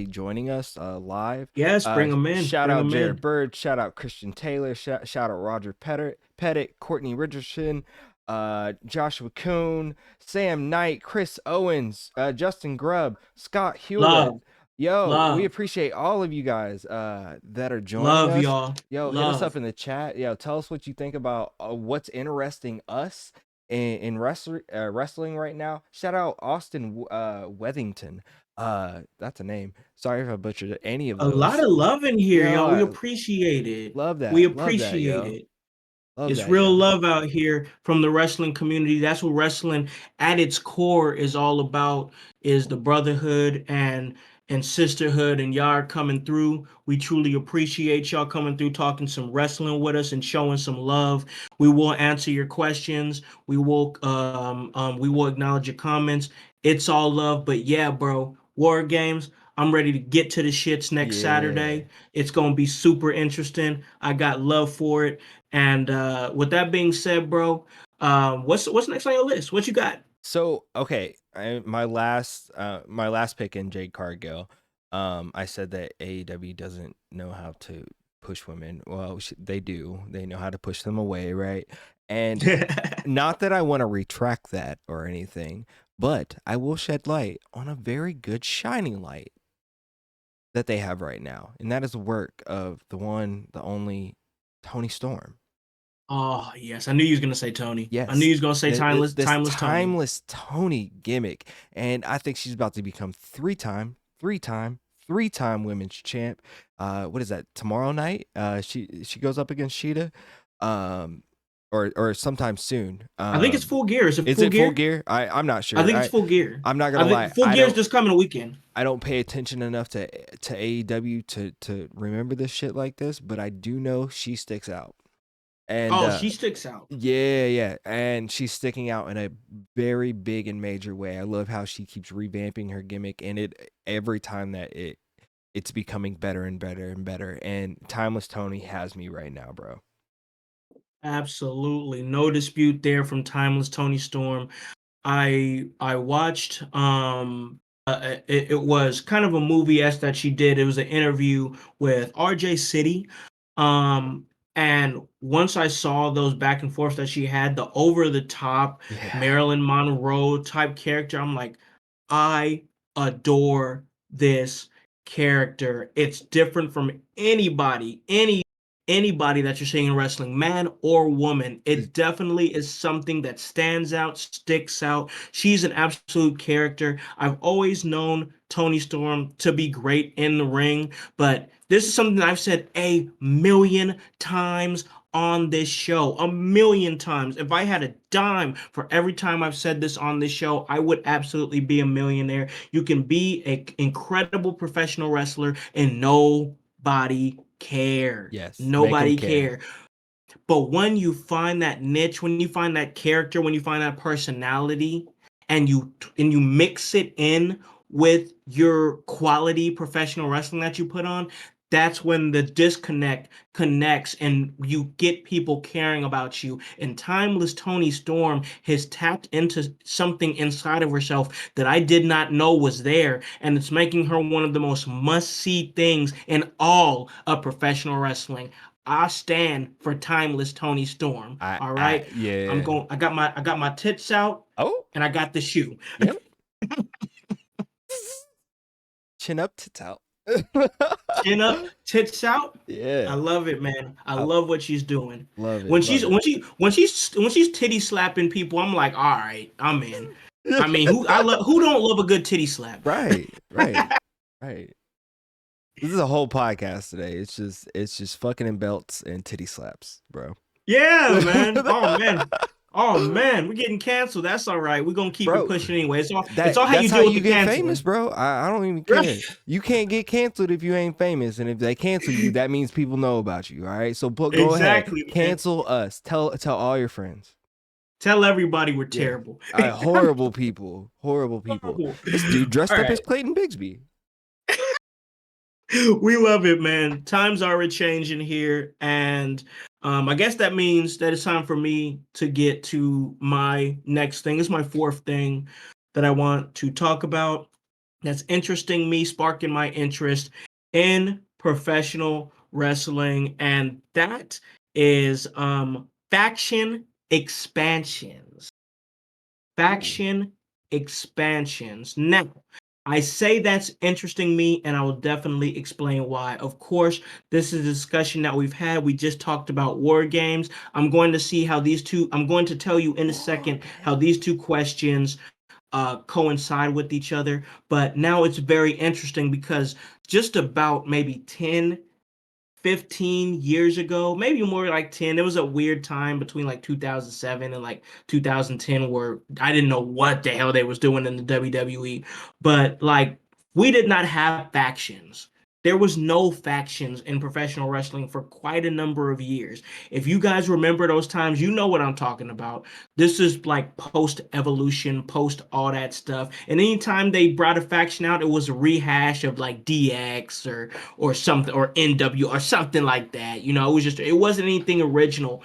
joining us live. Yes, bring them in. Shout Bring out them Jared in. Bird, shout out Christian Taylor, shout out Roger Pettit, Courtney Richardson, Joshua Kuhn, Sam Knight, Chris Owens, Justin Grubb, Scott Hewlett. Love, Yo, we love, appreciate all of you guys that are joining love us. y'all. Yo, hit us up Love. in the chat. Yo, tell us what you think about what's interesting us in wrestling right now. Shout out Austin Wethington. That's a name. Sorry if I butchered any of A lot those. of love in here, Yo, y'all. We I appreciate it. love We that. Love that, appreciate yo. it. Love It's that, real yo. love out here from the wrestling community. That's what wrestling at its core is all about, is the brotherhood and sisterhood, and y'all are coming through. We truly appreciate y'all coming through, talking some wrestling with us and showing some love. We will answer your questions. We will acknowledge your comments. It's all love, but yeah, bro, War Games. I'm ready to get to the shits next Yeah. Saturday. It's gonna be super interesting. I got love for it. And with that being said, bro, what's next on your list? What you got? So okay, my last pick in Jade Cargill, I said that AEW doesn't know how to push women. Well, they do. They know how to push them away, right? And not that I want to retract that or anything, but I will shed light on a very good shining light that they have right now, and that is the work of the one, the only Tony Storm. Oh yes, I knew you was gonna say Tony. I knew Yes, you was gonna say timeless, this timeless Tony. timeless Tony gimmick, and I think she's about to become three-time 3-time women's champ. What is that? Tomorrow night, she goes up against Sheeta, um, or sometime soon. I think it's Full Gear. Is it Is Full it Full Gear? Gear? I'm not I sure. think it's Full Gear. I'm not I gonna think lie. Full Gear is this coming weekend. I don't pay attention enough to AEW to remember this shit like this, but I do know she sticks out. And Oh, she sticks out. yeah, and she's sticking out in a very big and major way. I love how she keeps revamping her gimmick, and it every time that it's becoming better and better and better. And Timeless Tony has me right now, bro. Absolutely. No dispute there from Timeless Tony Storm. I watched it was kind of a movie s that she did. It was an interview with RJ City. Um and once I saw those back and forth that she had, the over the top Yeah, Marilyn Monroe type character, I'm like, I adore this character. It's different from anybody that you're seeing in wrestling, man or woman. It's- It definitely is something that stands out, sticks out. She's an absolute character. I've always known Tony Storm to be great in the ring, but this is something I've said a million times on this show. A million times. If I had a dime for every time I've said this on this show, I would absolutely be a millionaire. You can be an incredible professional wrestler and nobody care. yes, make them Nobody care. care. But when you find that niche, when you find that character, when you find that personality, and you mix it in with your quality professional wrestling that you put on, that's when the disconnect connects and you get people caring about you. And Timeless Tony Storm has tapped into something inside of herself that I did not know was there, and it's making her one of the most must-see things in all of professional wrestling. I stand for Timeless Tony Storm. All right. Yeah. I got my tits out Oh, and I got the shoe. yep. Chin up to tell. Chin up, tits out. I Yeah, love it, man. I I love what she's doing. love When it, she's love it. when she's titty slapping people, I'm like, all right, I'm in. I mean, who don't love a good titty slap? Right, right, right. This is a whole podcast today. It's just fucking in belts and titty slaps, bro. Yeah, man. Oh man, we're getting canceled. That's all right. We're gonna keep it Bro, pushing anyway. It's all how you that's how deal with you the get famous, canceling. bro. I don't even care. You can't get canceled if you ain't famous, and if they cancel you, that means people know about you. All right, so go ahead, Exactly, man. cancel us. Tell all your friends. Tell everybody we're Yeah, terrible. horrible people, horrible people. Horrible. This dude All dressed up right. as Clayton Bigsby. We love it, man. Times are changing here, and I guess that means that it's time for me to get to my next thing. It's my fourth thing that I want to talk about. That's interesting me, sparking my interest in professional wrestling, and that is faction expansions. Ooh. Faction expansions. Now, I say that's interesting me, and I will definitely explain why. Of course, this is a discussion that we've had. We just talked about war games. I'm going to tell you in a War second how game. these two questions coincide with each other. But now it's very interesting because just about maybe 10 15 years ago, maybe more like 10. There was a weird time between like 2007 and like 2010 where I didn't know what the hell they was doing in the WWE. But like we did not have factions. There was no factions in professional wrestling for quite a number of years. If you guys remember those times, you know what I'm talking about. This is like post evolution, post all that stuff. And anytime they brought a faction out, it was a rehash of like DX or something or NW or something like that. You know, it wasn't anything original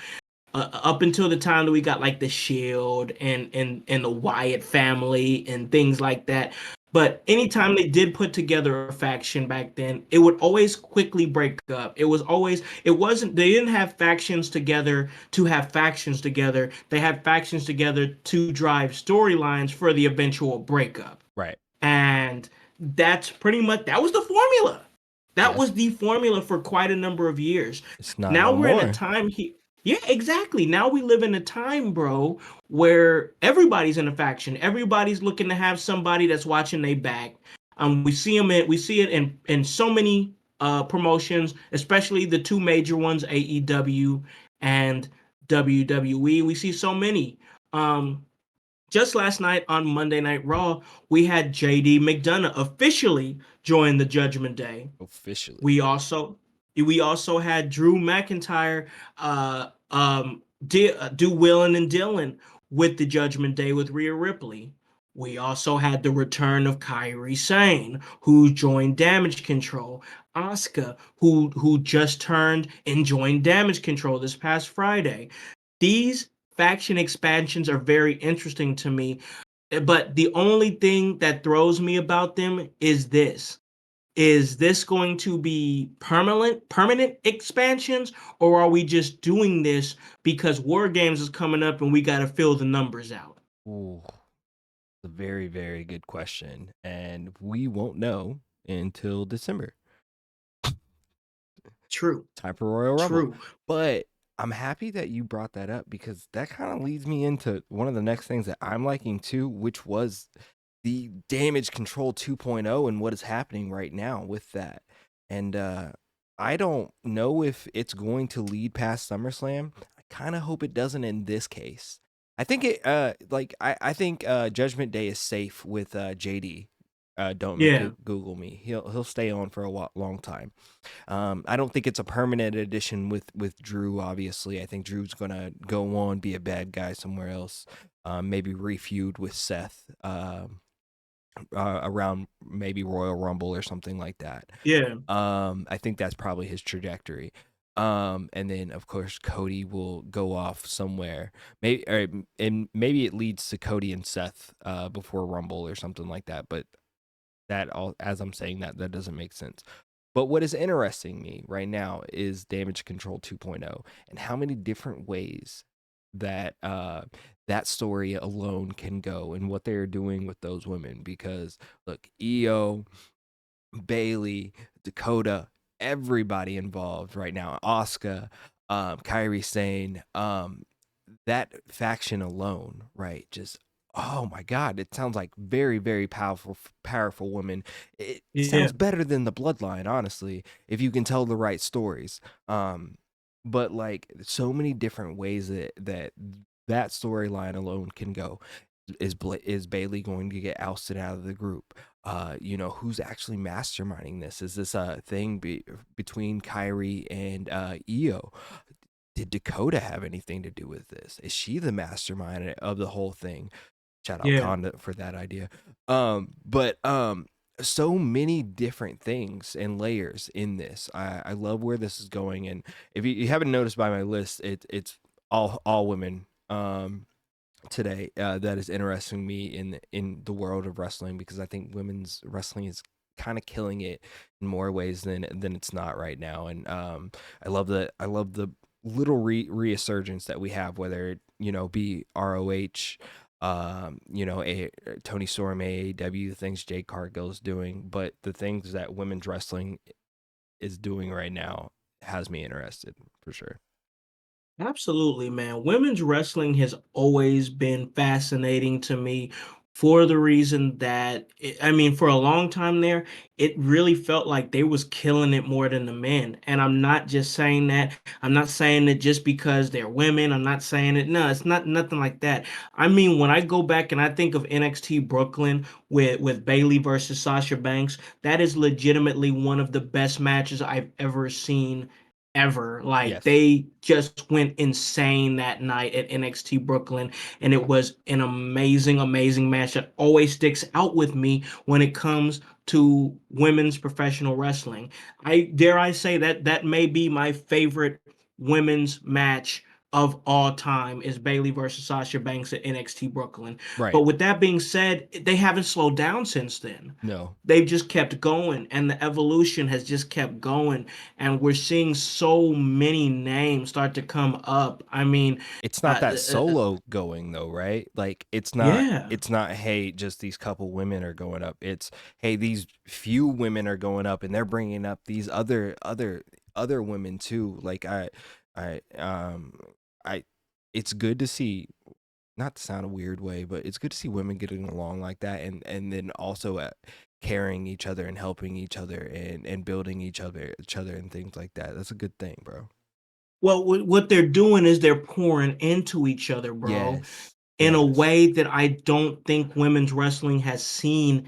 up until the time that we got like the Shield and the Wyatt family and things like that. But anytime they did put together a faction back then, it would always quickly break up. It wasn't they didn't have factions together to have factions together. They had factions together to drive storylines for the eventual breakup. Right. And that was the formula. That Yes. was the formula for quite a number of years. It's not Now no we're in a more. time here. Yeah, exactly. Now we live in a time, bro, where everybody's in a faction. Everybody's looking to have somebody that's watching their back. We see it in so many promotions, especially the two major ones, AEW and WWE. We see so many. Um, just last night on Monday Night Raw, we had JD McDonough officially join the Judgment Day. Officially. We also we also had Drew McIntyre do Willin and Dylan with the Judgment Day with Rhea Ripley. We also had the return of Kairi Sane, who joined Damage Control. Asuka, who just turned and joined Damage Control this past Friday. These faction expansions are very interesting to me, but the only thing that throws me about them is this going to be permanent expansions, or are we just doing this because War Games is coming up and we got to fill the numbers out? Ooh, a very, very good question. And we won't know until December. True, Time for Royal Rumble. true. But I'm happy that you brought that up because that kind of leads me into one of the next things that I'm liking too, which was the Damage Control 2.0 and what is happening right now with that. And I don't know if it's going to lead past SummerSlam. I kind of hope it doesn't in this case. I think I think Judgment Day is safe with JD. Don't Yeah, Google me. He'll stay on for a long time. I don't think it's a permanent addition with Drew. Obviously, I think Drew's gonna go on be a bad guy somewhere else. Maybe refeud with Seth around maybe Royal Rumble or something like that. yeah, I think that's probably his trajectory. And then of course Cody will go off somewhere. And maybe it leads to Cody and Seth before Rumble or something like that. But that all as I'm saying that doesn't make sense. But what is interesting me right now is Damage Control 2.0 and how many different ways that that story alone can go and what they're doing with those women. Because look, EO, Bailey, Dakota, everybody involved right now, Asuka, Kyrie Sane, that faction alone, right? Just oh my god, it sounds like very, very powerful women. It yeah, sounds better than the bloodline, honestly, if you can tell the right stories. But like so many different ways that storyline alone can go. Is Bailey going to get ousted out of the group? Who's actually masterminding this? Is this a thing between Kyrie and Io? Did Dakota have anything to do with this? Is she the mastermind of the whole thing? Shout out yeah. Conda for that idea. But so many different things and layers in this. I love where this is going. And if you haven't noticed by my list, it's all women. Today that is interesting me in the world of wrestling because I think women's wrestling is kind of killing it in more ways than it's not right now. And I love the little resurgence that we have, whether it be ROH, Tony Storm, AAW, the things Jade Cargill's doing, but the things that women's wrestling is doing right now has me interested for sure. Absolutely, man. Women's wrestling has always been fascinating to me for the reason that I mean, for a long time there, it really felt like they was killing it more than the men. And I'm not just saying that. I'm not saying it just because they're women. I'm not saying it. No, it's not nothing like that. I mean, when I go back and I think of NXT Brooklyn with Bailey versus Sasha Banks, that is legitimately one of the best matches I've ever seen ever. Like Yes. they just went insane that night at NXT Brooklyn, and it was an amazing, amazing match that always sticks out with me when it comes to women's professional wrestling. I dare I say that that may be my favorite women's match of all time is Bailey versus Sasha Banks at NXT Brooklyn. Right. But with that being said, they haven't slowed down since then. No. They've just kept going, and the evolution has just kept going, and we're seeing so many names start to come up. I mean, It's not uh, that uh, uh, solo going though, right? Like yeah, it's not hey, just these couple women are going up. It's hey, these few women are going up and they're bringing up these other women too. Like I I it's good to see, not to sound a weird way, but it's good to see women getting along like that and then also carrying each other and helping each other and building each other and things like that. That's a good thing, bro. Well, what they're doing is they're pouring into each other, bro, Yes. in a Yes. way that I don't think women's wrestling has seen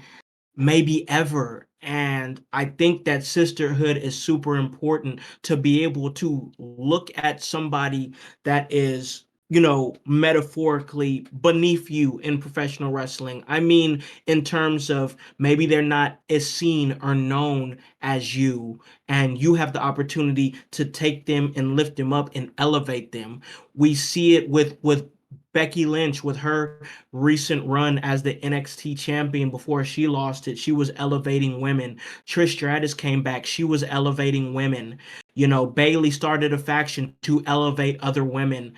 maybe ever. And I think that sisterhood is super important to be able to look at somebody that is, metaphorically beneath you in professional wrestling. I mean, in terms of maybe they're not as seen or known as you, and you have the opportunity to take them and lift them up and elevate them. We see it with Becky Lynch with her recent run as the NXT champion. Before she lost it, she was elevating women. Trish Stratus came back, she was elevating women. Bayley started a faction to elevate other women.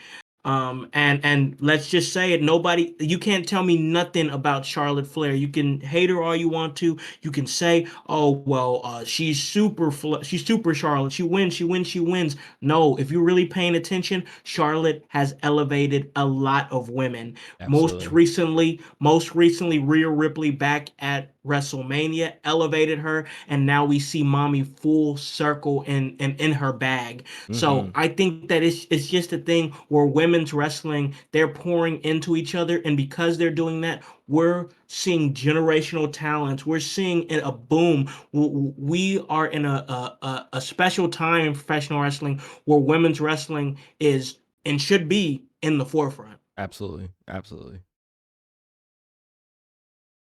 And let's just say it, nobody, you can't tell me nothing about Charlotte Flair. You can hate her all you want to. You can say, oh well, she's super Charlotte. She wins. No, if you're really paying attention, Charlotte has elevated a lot of women. Most Absolutely. recently, most recently, Rhea Ripley back at WrestleMania elevated her, and now we see mommy full circle in her bag. So Mhm. I think that it's just a thing where women's wrestling, they're pouring into each other, and because they're doing that, we're seeing generational talents. We're seeing a boom. We are in a special time in professional wrestling where women's wrestling is and should be in the forefront. Absolutely. Absolutely.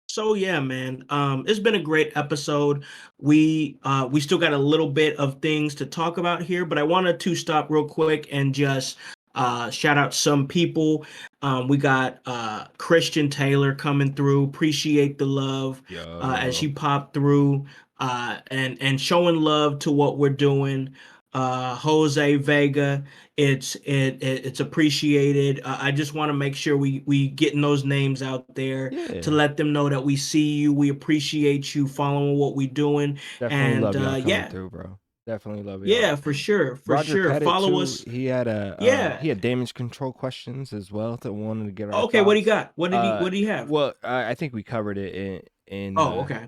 So yeah, man. It's been a great episode. We still got a little bit of things to talk about here, but I wanted to stop real quick and just shout out some people. We got Christian Taylor coming through. Appreciate the love as Yo. she popped through and showing love to what we're doing. Jose Vega, it's appreciated. I just want to make sure we getting those names out there to Yeah. let them know that we see you, we appreciate you following what we're doing, Definitely and love y'all coming yeah, through, bro. Definitely love y'all. yeah, for sure, for Roger sure. Pettit Follow too. us. He Yeah. had damage control questions as well that wanted to get our Okay, what he thoughts. got? What did he have? Well, I think we covered it Oh, okay.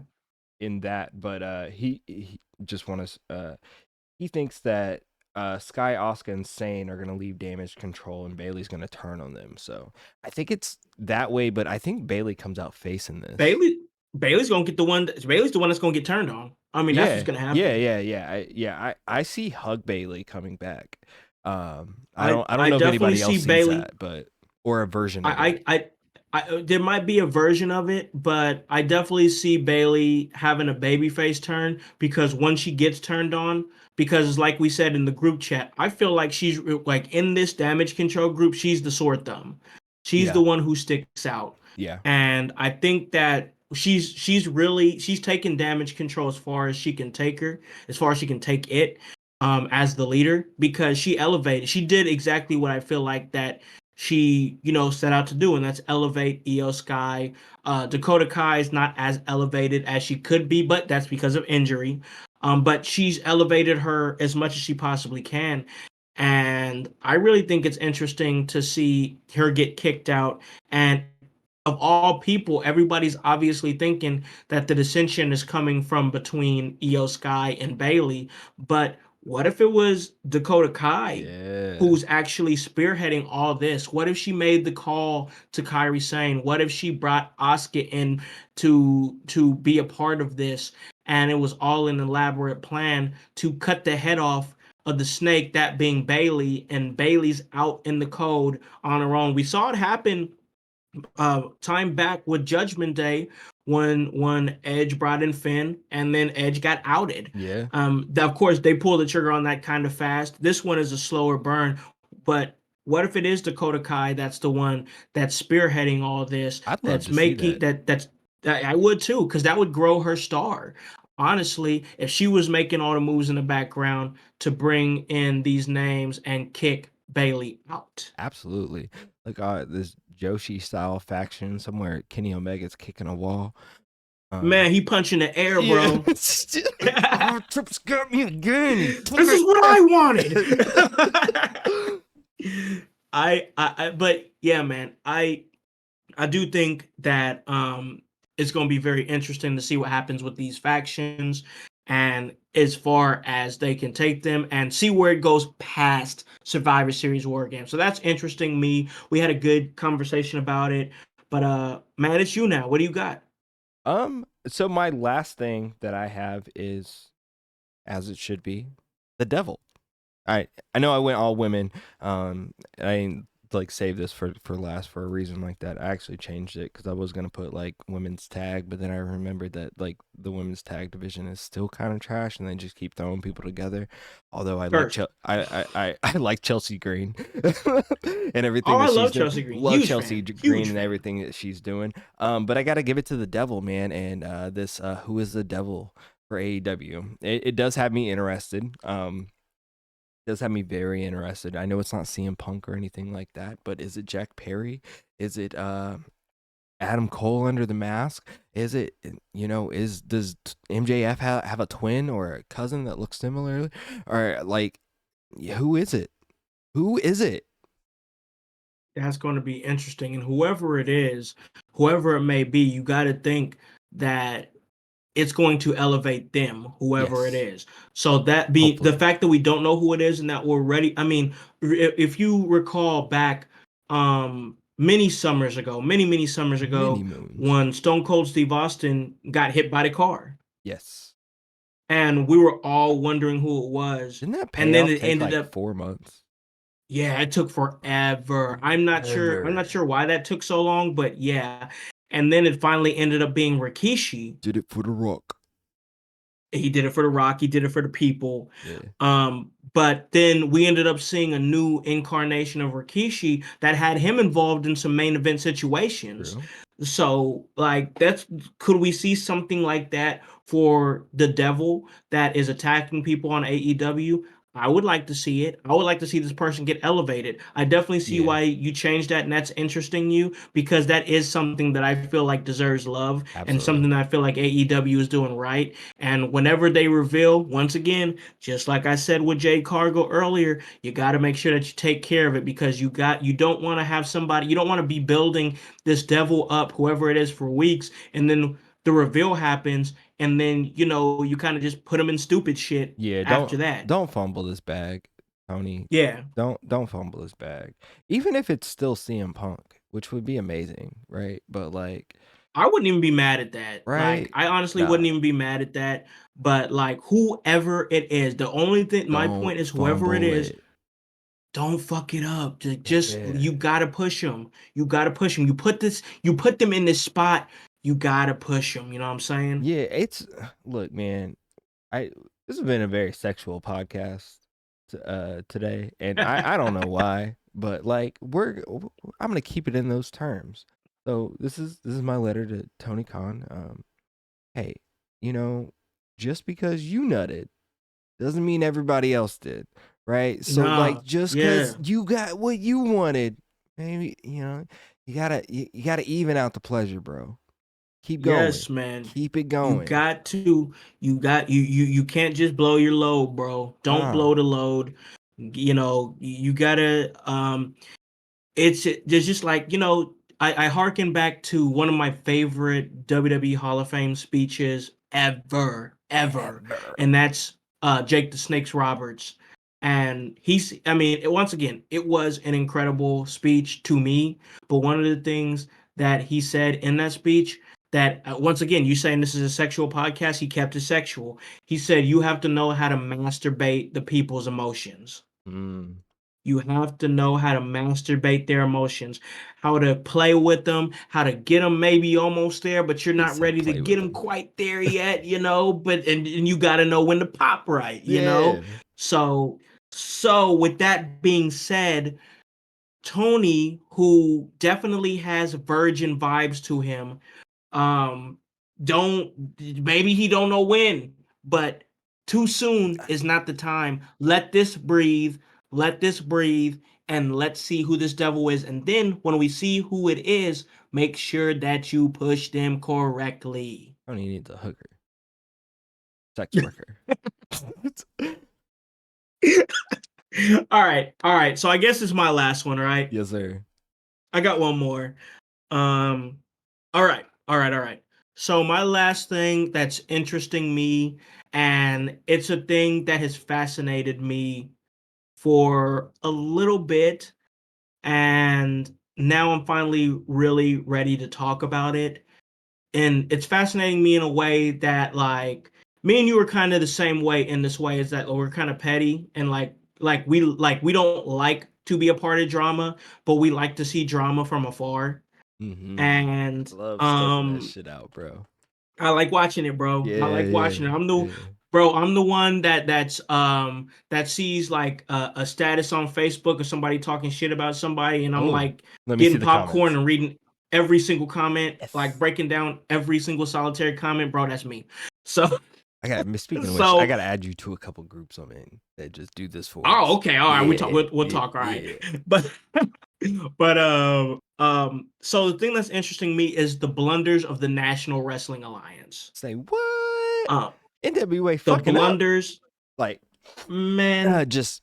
in that, but he just want to he thinks that Sky, Asuka, and Sane are gonna leave damage control, and Bailey's gonna turn on them. So I think it's that way, but I think Bailey comes out facing this. Bailey Bailey's gonna get the one. Bailey's the one that's gonna get turned on. I mean, that's what's Yeah, gonna yeah, happen. yeah, yeah. I see Hug Bailey coming back. I I don't I know if definitely anybody see else sees Bailey. that, but or a version of I, it. I, I, there might be a version of it, but I definitely see Bailey having a babyface turn because once she gets turned on, because like we said in the group chat, I feel like she's like in this damage control group, she's the sore thumb. She's the Yeah, one who sticks out. yeah, And I think that she's taken damage control as far as she can take her, as far as she can take it, as the leader because she elevated. She did exactly what I feel like that she, set out to do, and that's elevate Io Sky. Dakota Kai is not as elevated as she could be, but that's because of injury. But she's elevated her as much as she possibly can. And I really think it's interesting to see her get kicked out. And of all people, everybody's obviously thinking that the dissension is coming from between Io Sky and Bailey. But what if it was Dakota Kai yeah. who's actually spearheading all this? What if she made the call to Kairi Sane? What if she brought Asuka in to be a part of this? And it was all an elaborate plan to cut the head off of the snake, that being Bailey, and Bailey's out in the cold on her own. We saw it happen time back with Judgment Day when Edge brought in Finn and then Edge got outed. Yeah, Of course, they pulled the trigger on that kind of fast. This one is a slower burn, but what if it is Dakota Kai that's the one that's spearheading all this? I'd love That's to see making that. that I would too, because that would grow her star. Honestly, if she was making all the moves in the background to bring in these names and kick Bailey out. Absolutely. Like this Joshi style faction somewhere. Kenny Omega's kicking a wall. Um, Man, he punching the air, yeah. bro. Oh, Trips got me again. He put This is what I wanted. it. But yeah, man, I do think that it's going to be very interesting to see what happens with these factions and as far as they can take them and see where it goes past Survivor Series War Games. So that's interesting. We had a good conversation about it, but man, it's you now. What do you got? So my last thing that I have is, as it should be, the devil. I know I went all women. I didn't like save this for last for a reason like that. I actually changed it because I was gonna put like women's tag, but then I remembered that like the women's tag division is still kind of trash, and they just keep throwing people together. Although I like First. I like Chelsea Green and everything Oh, I that she's love doing. Chelsea Green. Love Huge Chelsea fan. Huge Green and fan. everything that she's doing. But I gotta give it to the devil, man, and this who is the devil for AEW. It does have me interested. Does have me very interested. I know it's not CM Punk or anything like that, but is it Jack Perry? Is it Adam Cole under the mask? Is it, does MJF have a twin or a cousin that looks similar? Or like, who is it? Who is it? That's going to be interesting. And whoever it is, whoever it may be, you got to think that it's going to elevate them, whoever it Yes, is. So that being the hopefully. fact that we don't know who it is and that we're ready. I mean, if you recall back many summers ago, many summers Many ago, moons. when Stone Cold Steve Austin got hit by the car, Yes. and we were all wondering who it was, Didn't that and then payoff it take ended like up. 4 months? Yeah, it took forever. I'm not sure. I'm Ever. not sure why that took so long, but yeah. And then it finally ended up being Rikishi. Did it for the Rock. He did it for the Rock. He did it for the people. Yeah. But then we ended up seeing a new incarnation of Rikishi that had him involved in some main event situations. True. So, like, could we see something like that for the Devil that is attacking people on AEW? I would like to see it. I would like to see this person get elevated. I definitely see Yeah. why you changed that, and that's interesting you because that is something that I feel like deserves love and Absolutely. something that I feel like AEW is doing right. And whenever they reveal, once again, just like I said with Jay Cargill earlier, you got to make sure that you take care of it because you don't want to have somebody, you don't want to be building this devil up, whoever it is, for weeks, and then the reveal happens, and then you kind of just put them in stupid shit Yeah, after that. don't fumble this bag, Tony. Yeah, Don't fumble this bag. Even if it's still CM Punk, which would be amazing, right? But like, I wouldn't even be mad at that. Like, right? I honestly Nah, wouldn't even be mad at that. But like, whoever it is, the only thing, my don't point is, whoever it fumble is, it. don't fuck it up. Just Yeah. you gotta push them. You gotta push them. You put them in this spot. You gotta push them. You know what I'm saying? Yeah, it's look, man, I this has been a very sexual podcast today, and I don't know why, but like I'm gonna keep it in those terms. So this is my letter to Tony Khan. Hey, you know, just because you nutted doesn't mean everybody else did, right? So like Nah, just yeah, cuz you got what you wanted, maybe, you got to even out the pleasure, bro. Keep going. yes, man. Keep it You going. got to. You can't just blow your load, bro. Don't Uh, blow the load. You gotta. It's just like I harken back to one of my favorite WWE Hall of Fame speeches ever, ever. and that's Jake the Snakes Roberts. And I mean, once again, it was an incredible speech to me. But one of the things that he said in that speech, that once again, you saying this is a sexual podcast, he kept it sexual. He said you have to know how to masturbate the people's emotions. Mm. You have to know how to masturbate their emotions, how to play with them, how to get them maybe almost there, but you're He not said ready to play get with them them. quite there yet, But and you got to know when to pop right. Yeah. So with that being said, Tony, who definitely has virgin vibes to him, um, don't maybe he don't know when, but too soon is not the time. Let this breathe. Let this breathe, and let's see who this devil is. And then when we see who it is, make sure that you push them correctly. Tony needs a hooker. Sex worker. All right. So I guess this is my last one, right? Yes, sir. I got one more. All right. So my last thing that's interesting me, and it's a thing that has fascinated me for a little bit, and now I'm finally really ready to talk about it. And it's fascinating me in a way that like me and you are kind of the same way in this way is that we're kind of petty and like we don't like to be a part of drama, but we like to see drama from afar. Mm-hmm. And Love scoping that shit out, bro. I like watching it, bro. I Yeah, like yeah, watching it. yeah. I'm the one that sees like a status on Facebook of somebody talking shit about somebody, and I'm Oh, like let me see getting the popcorn comments. and reading every single comment, like Yes. breaking down every single solitary comment, bro. That's me. So I got. Speaking of which, I so gotta add you to a couple groups I'm in that just do this for oh us. okay, all right. Yeah, We'll yeah, talk. All right, yeah. but so the thing that's interesting me is the blunders of the National Wrestling Alliance. Say what? Um, NWA the fucking up. blunders, Like, man. just.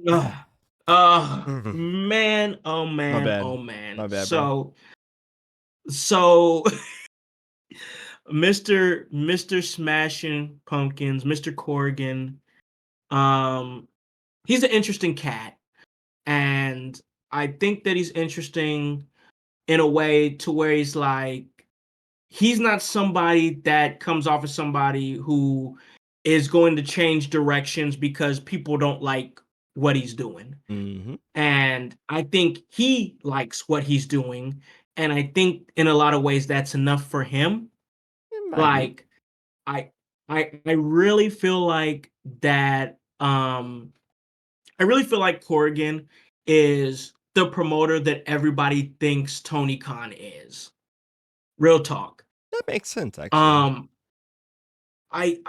Ugh. My Man, oh man, bad. oh man. My bad, bro. So Mr. Smashing Pumpkins, Mr. Corrigan, um, he's an interesting cat. And I think that he's interesting in a way to where he's like he's not somebody that comes off as somebody who is going to change directions because people don't like what he's doing. Mm-hmm. And I think he likes what he's doing. And I think in a lot of ways that's enough for him. It might be. Like I I really feel like that I really feel like Corrigan is the promoter that everybody thinks Tony Khan is. Real talk. That makes sense, actually. Um I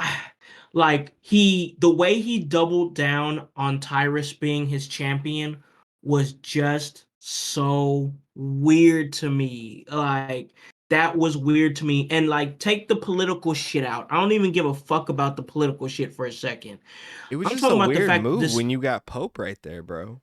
like he the way he doubled down on Tyrus being his champion was just so weird to me. Like that was weird to me. And like take the political shit out. I don't even give a fuck about the political shit for a second. It was I'm just talking a about the weird fact that move this when you got Pope right there, bro.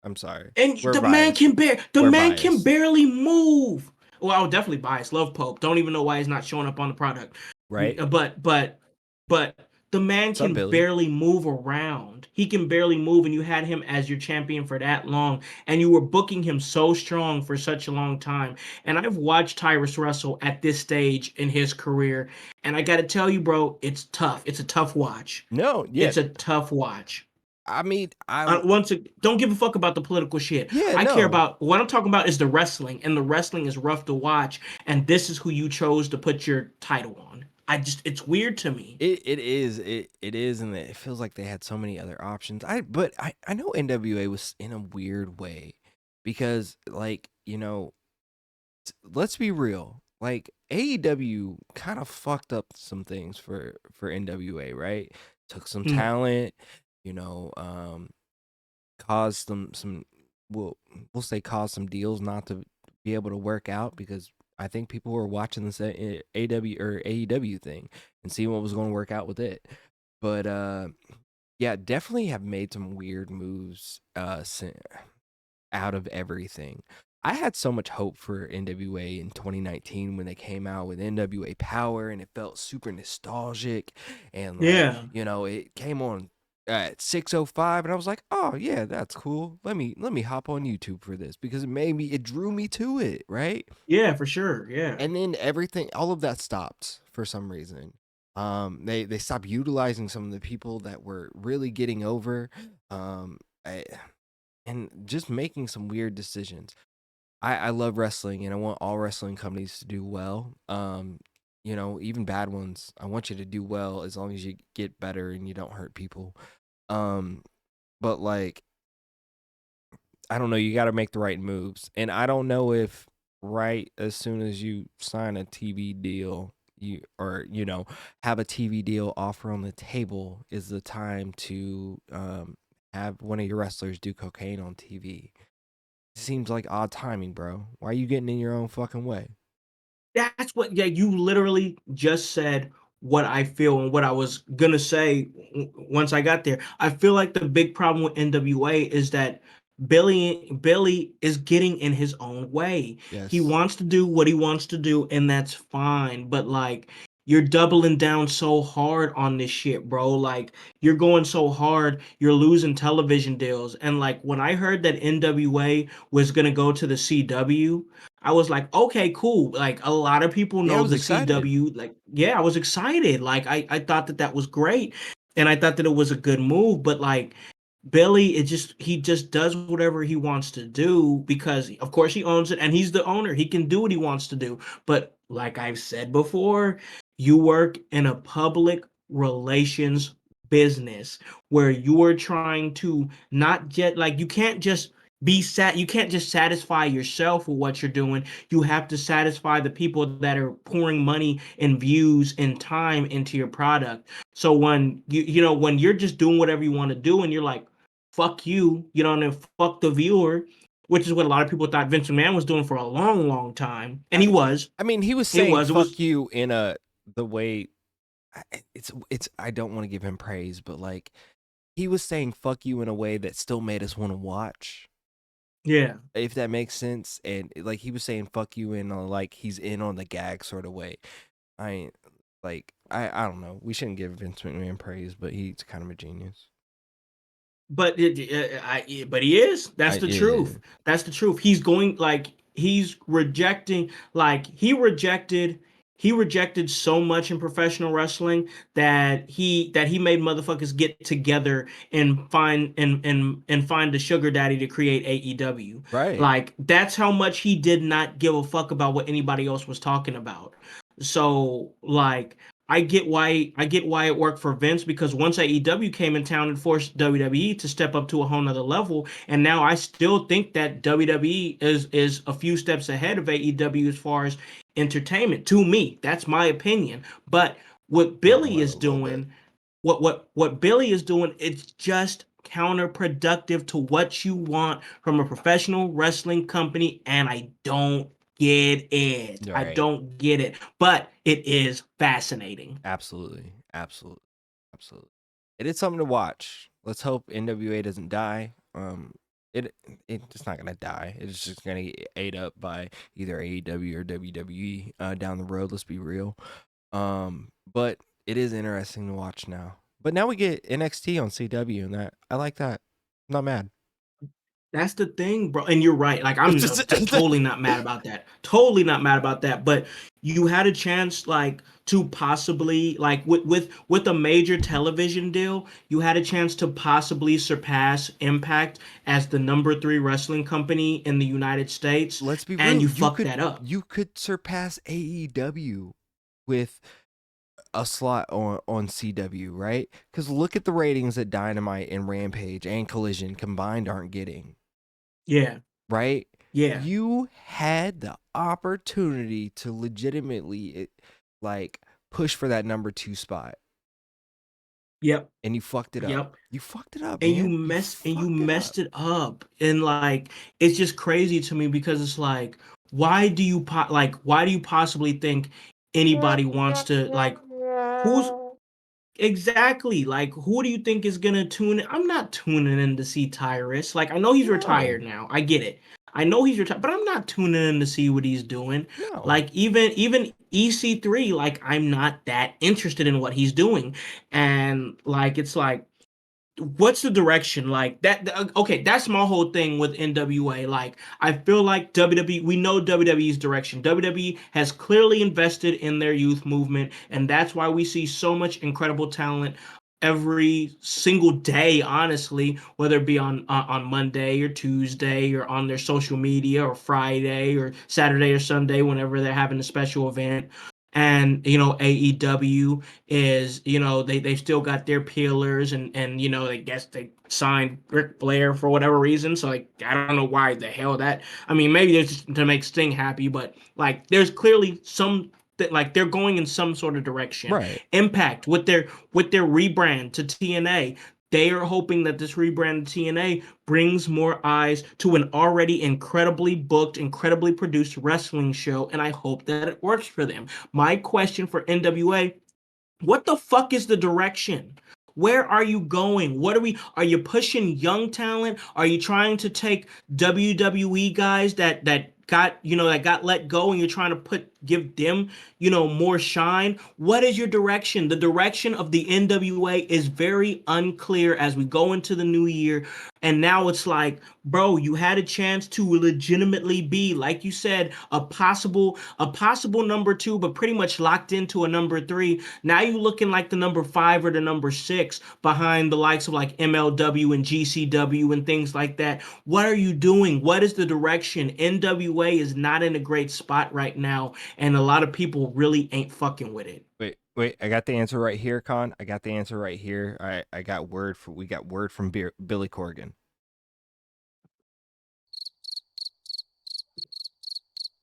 I'm sorry. and We're the man biased. can the We're man can biased, barely move. Well, I would definitely bias. Love Pope. Don't even know why he's not showing up on the product. right? But the man What's up, can Billy? barely move around. He can barely move, and you had him as your champion for that long, and you were booking him so strong for such a long time. And I've watched Tyrus wrestle at this stage in his career, and I got to tell you, bro, it's tough. It's a tough watch. No, yeah. It's a tough watch. I mean, Don't give a fuck about the political shit. yeah, I care no. about what I'm talking about is the wrestling, and the wrestling is rough to watch. And this is who you chose to put your title on. It's weird to me. It is, and it feels like they had so many other options. I know NWA was in a weird way because, like, let's be real. Like AEW kind of fucked up some things for NWA, right? Took some Mm, talent, you know, um, caused some we'll say caused some deals not to be able to work out because I think people were watching this AW or AEW thing and seeing what was going to work out with it. But yeah, definitely have made some weird moves out of everything. I had so much hope for NWA in 2019 when they came out with NWA Power and it felt super nostalgic and like, yeah, it came on at 6:05 and I was like, "Oh, yeah, that's cool. Let me hop on YouTube for this because it drew me to it, right?" yeah, for sure, yeah, And then everything all of that stopped for some reason. They stopped utilizing some of the people that were really getting over um I, and just making some weird decisions. I love wrestling and I want all wrestling companies to do well. Even bad ones. I want you to do well as long as you get better and you don't hurt people. Um, but like I don't know, you got to make the right moves. And I don't know if right as soon as you sign a TV deal, have a TV deal offer on the table is the time to have one of your wrestlers do cocaine on TV. Seems like odd timing, bro. Why are you getting in your own fucking way? that's what. Yeah, you literally just said what I feel and what I was gonna say once I got there. I feel like the big problem with NWA is that Billy is getting in his own way. He Yes. wants to do what he wants to do, and that's fine. But like, you're doubling down so hard on this shit, bro. Like, you're going so hard, you're losing television deals. And like, when I heard that NWA was gonna go to the CW, I was like, okay, cool. Like, a lot of people Yeah, I know was the excited. CW. Like, yeah, I was excited. Like, I thought that that was great, and I thought that it was a good move. But like, Billy, he just does whatever he wants to do because of course he owns it and he's the owner. He can do what he wants to do. But like I've said before, you work in a public relations business where you are trying to not just like you can't just satisfy yourself with what you're doing. You have to satisfy the people that are pouring money and views and time into your product. So when when you're just doing whatever you want to do and you're like, fuck you, and then fuck the viewer, which is what a lot of people thought Vince McMahon was doing for a long, long time. And I, he was. I mean, he was He saying was. It "fuck was you" in a the way it's. I don't want to give him praise, but like he was saying "fuck you" in a way that still made us want to watch. yeah. If that makes sense, and like he was saying "fuck you" in a like he's in on the gag sort of way. I I don't know. We shouldn't give Vince McMahon praise, but he's kind of a genius. But he is. That's the Yeah. truth. That's the truth. He's going like he's rejecting like he rejected so much in professional wrestling that he made motherfuckers get together and find a sugar daddy to create AEW. Right. Like that's how much he did not give a fuck about what anybody else was talking about. So like I get why it worked for Vince because once AEW came in town and forced WWE to step up to a whole nother level, and now I still think that WWE is a few steps ahead of AEW as far as entertainment. To me, that's my opinion. But what Not Billy more than is a little bit. doing, what Billy is doing, it's just counterproductive to what you want from a professional wrestling company, and I don't get it. I Right. don't get it, but it is fascinating. Absolutely. Absolutely. Absolutely. It is something to watch. Let's hope NWA doesn't die. It it's not gonna die. It's just gonna get ate up by either AEW or WWE down the road. Let's be real. But it is interesting to watch now. But now we get NXT on CW, and that I like that. I'm not mad. That's the thing, bro. And you're right. Like I'm totally not mad about that. Totally not mad about that. But you had a chance, like, to possibly, like, with a major television deal, you had a chance to possibly surpass Impact as the number 3 wrestling company in the United States, Let's be and real. you fucked that up. You could surpass AEW with a slot on CW, right? Because look at the ratings that Dynamite and Rampage and Collision combined aren't getting, Yeah, right? yeah, You had the opportunity to legitimately like push for that number 2 spot, yep, and you fucked it up. yep. You fucked it up, and you man. You mess and you fucked it up. messed it up, and like it's just crazy to me because it's like why do you possibly think anybody wants to like who's exactly like who do you think is gonna tune in? I'm not tuning in to see Tyrus. Like I know he's No, retired now, I get it. I know he's retired, but I'm not tuning in to see what he's doing. no. Like even EC3, like I'm not that interested in what he's doing. And like it's like what's the direction like okay, that's my whole thing with NWA. Like I feel like WWE, we know WWE's direction. WWE has clearly invested in their youth movement, and that's why we see so much incredible talent every single day, honestly, whether it be on Monday or Tuesday or on their social media or Friday or Saturday or Sunday whenever they're having a special event. And AEW is they still got their peelers, and I guess they signed Ric Flair for whatever reason. So like I don't know why the hell that. I mean, maybe it's just to make Sting happy, but like there's clearly some that like they're going in some sort of direction. Right, Impact with their rebrand to TNA. They are hoping that this rebrand to TNA brings more eyes to an already incredibly booked, incredibly produced wrestling show, and I hope that it works for them. My question for NWA: what the fuck is the direction? Where are you going? What are you pushing young talent? Are you trying to take WWE guys that got let go and you're trying to give them, more shine? What is your direction? The direction of the NWA is very unclear as we go into the new year. And now it's like, bro, you had a chance to legitimately be, like you said, a possible number two, but pretty much locked into a number three. Now you looking like the number five or the number six behind the likes of like MLW and GCW and things like that. What are you doing? What is the direction? NWA is not in a great spot right now, and a lot of people really ain't fucking with it. Wait, I got the answer right here, Con. I got the answer right here. I got we got word from Billy Corgan.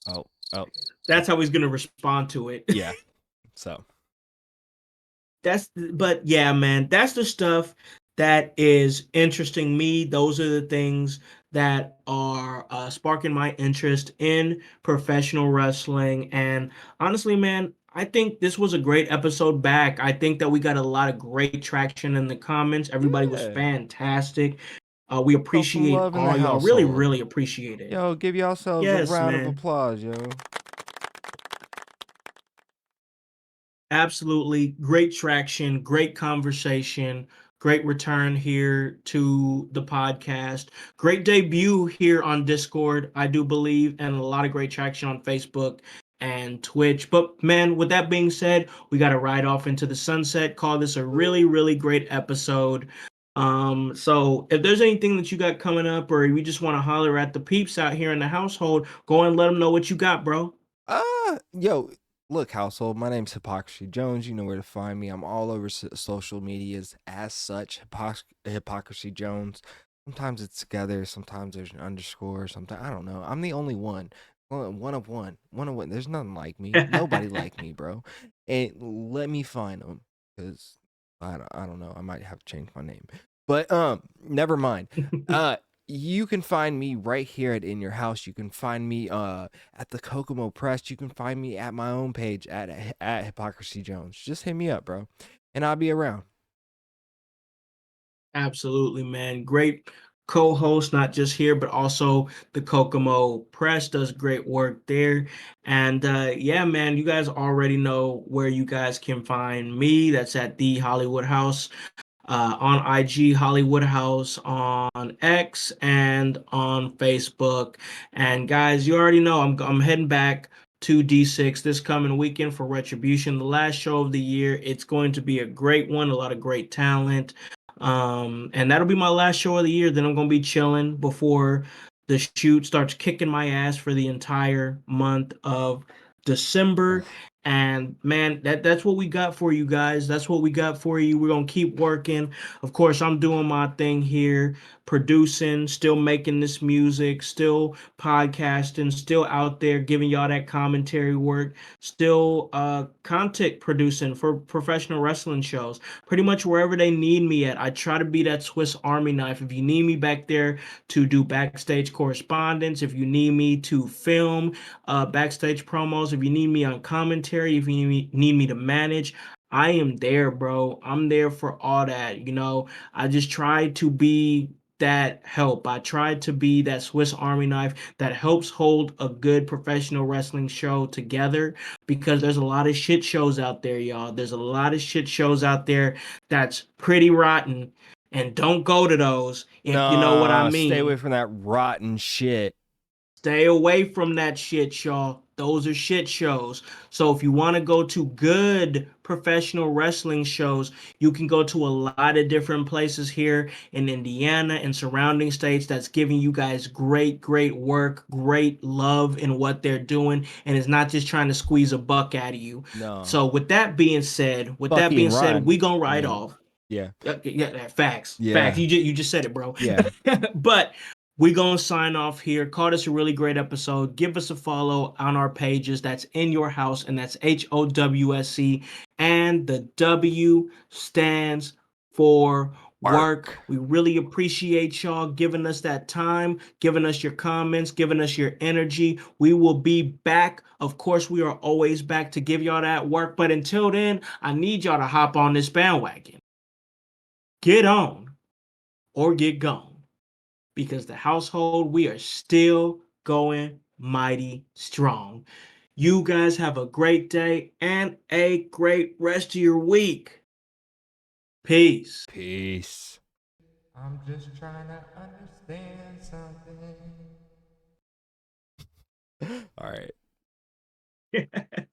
Oh, oh, That's how he's gonna respond to it. yeah. So, But yeah, man, that's the stuff that is interesting me. Those are the things that are sparking my interest in professional wrestling. And honestly, man, I think this was a great episode back. I think that we got a lot of great traction in the comments. Everybody was yeah. fantastic. We Felt some appreciate love in the all y'all. Really, household. really appreciate it. Yo, give yourselves a Yes, round of man. applause, yo. Absolutely. Great traction, great conversation, great return here to the podcast. Great debut here on Discord, I do believe, and a lot of great traction on Facebook and Twitch. But man, with that being said, we got to ride off into the sunset. Call this a really, really great episode. So if there's anything that you got coming up or you just want to holler at the peeps out here in the household, go and let them know what you got, bro. Yo, look, household. My name's Hypocrisy Jones. You know where to find me. I'm all over social medias as such. Hypocrisy Jones. Sometimes it's together. Sometimes there's an underscore. Sometimes I don't know. I'm the only one. One of one. One of one. There's nothing like me. Nobody like me, bro. And let me find them because I don't know. I might have to change my name. But never mind. You can find me right here at In Your House. You can find me at the Kokomo Press. You can find me at my own page at Hypocrisy Jones. Just hit me up, bro, and I'll be around. Absolutely, man. Great co-host, not just here, but also the Kokomo Press does great work there. And yeah, man, you guys already know where you guys can find me. That's at the Hollywood House on IG, Hollywood House on X, and on Facebook. And guys, you already know I'm heading back to D6 this coming weekend for Retribution, the last show of the year. It's going to be a great one, a lot of great talent. And that'll be my last show of the year. Then I'm gonna be chilling before the shoot starts kicking my ass for the entire month of December. And man, that's what we got for you guys. That's what we got for you. We're gonna keep working. Of course, I'm doing my thing here, producing, still making this music, still podcasting, still out there giving y'all that commentary work, still content producing for professional wrestling shows. Pretty much wherever they need me at, I try to be that Swiss Army knife. If you need me back there to do backstage correspondence, if you need me to film backstage promos, if you need me on commentary, if you need me to manage, I am there, bro. I'm there for all that. I just try to be that help. I try to be that Swiss Army knife that helps hold a good professional wrestling show together because there's a lot of shit shows out there, y'all. There's a lot of shit shows out there that's pretty rotten, and don't go to those if you know what I Nah, stay away mean. from that rotten shit. Stay away from that shit, y'all. Those are shit shows. So if you want to go to good professional wrestling shows, you can go to a lot of different places here in Indiana and surrounding states that's giving you guys great, great work, great love in what they're doing, and it's not just trying to squeeze a buck out of you. No, So Bucky and Ryan. we gonna I ride mean, off. yeah, Yeah, facts. Facts. yeah, You just said it, bro. yeah. But we gonna sign off here. Call this a really great episode. Give us a follow on our pages. That's In Your House, and that's HOWSC. And the W stands for work. Work. We really appreciate y'all giving us that time, giving us your comments, giving us your energy. We will be back. Of course, we are always back to give y'all that work. But until then, I need y'all to hop on this bandwagon. get on or get gone because the household, we are still going mighty strong. You guys have a great day and a great rest of your week. Peace. Peace. I'm just trying to understand something. All right.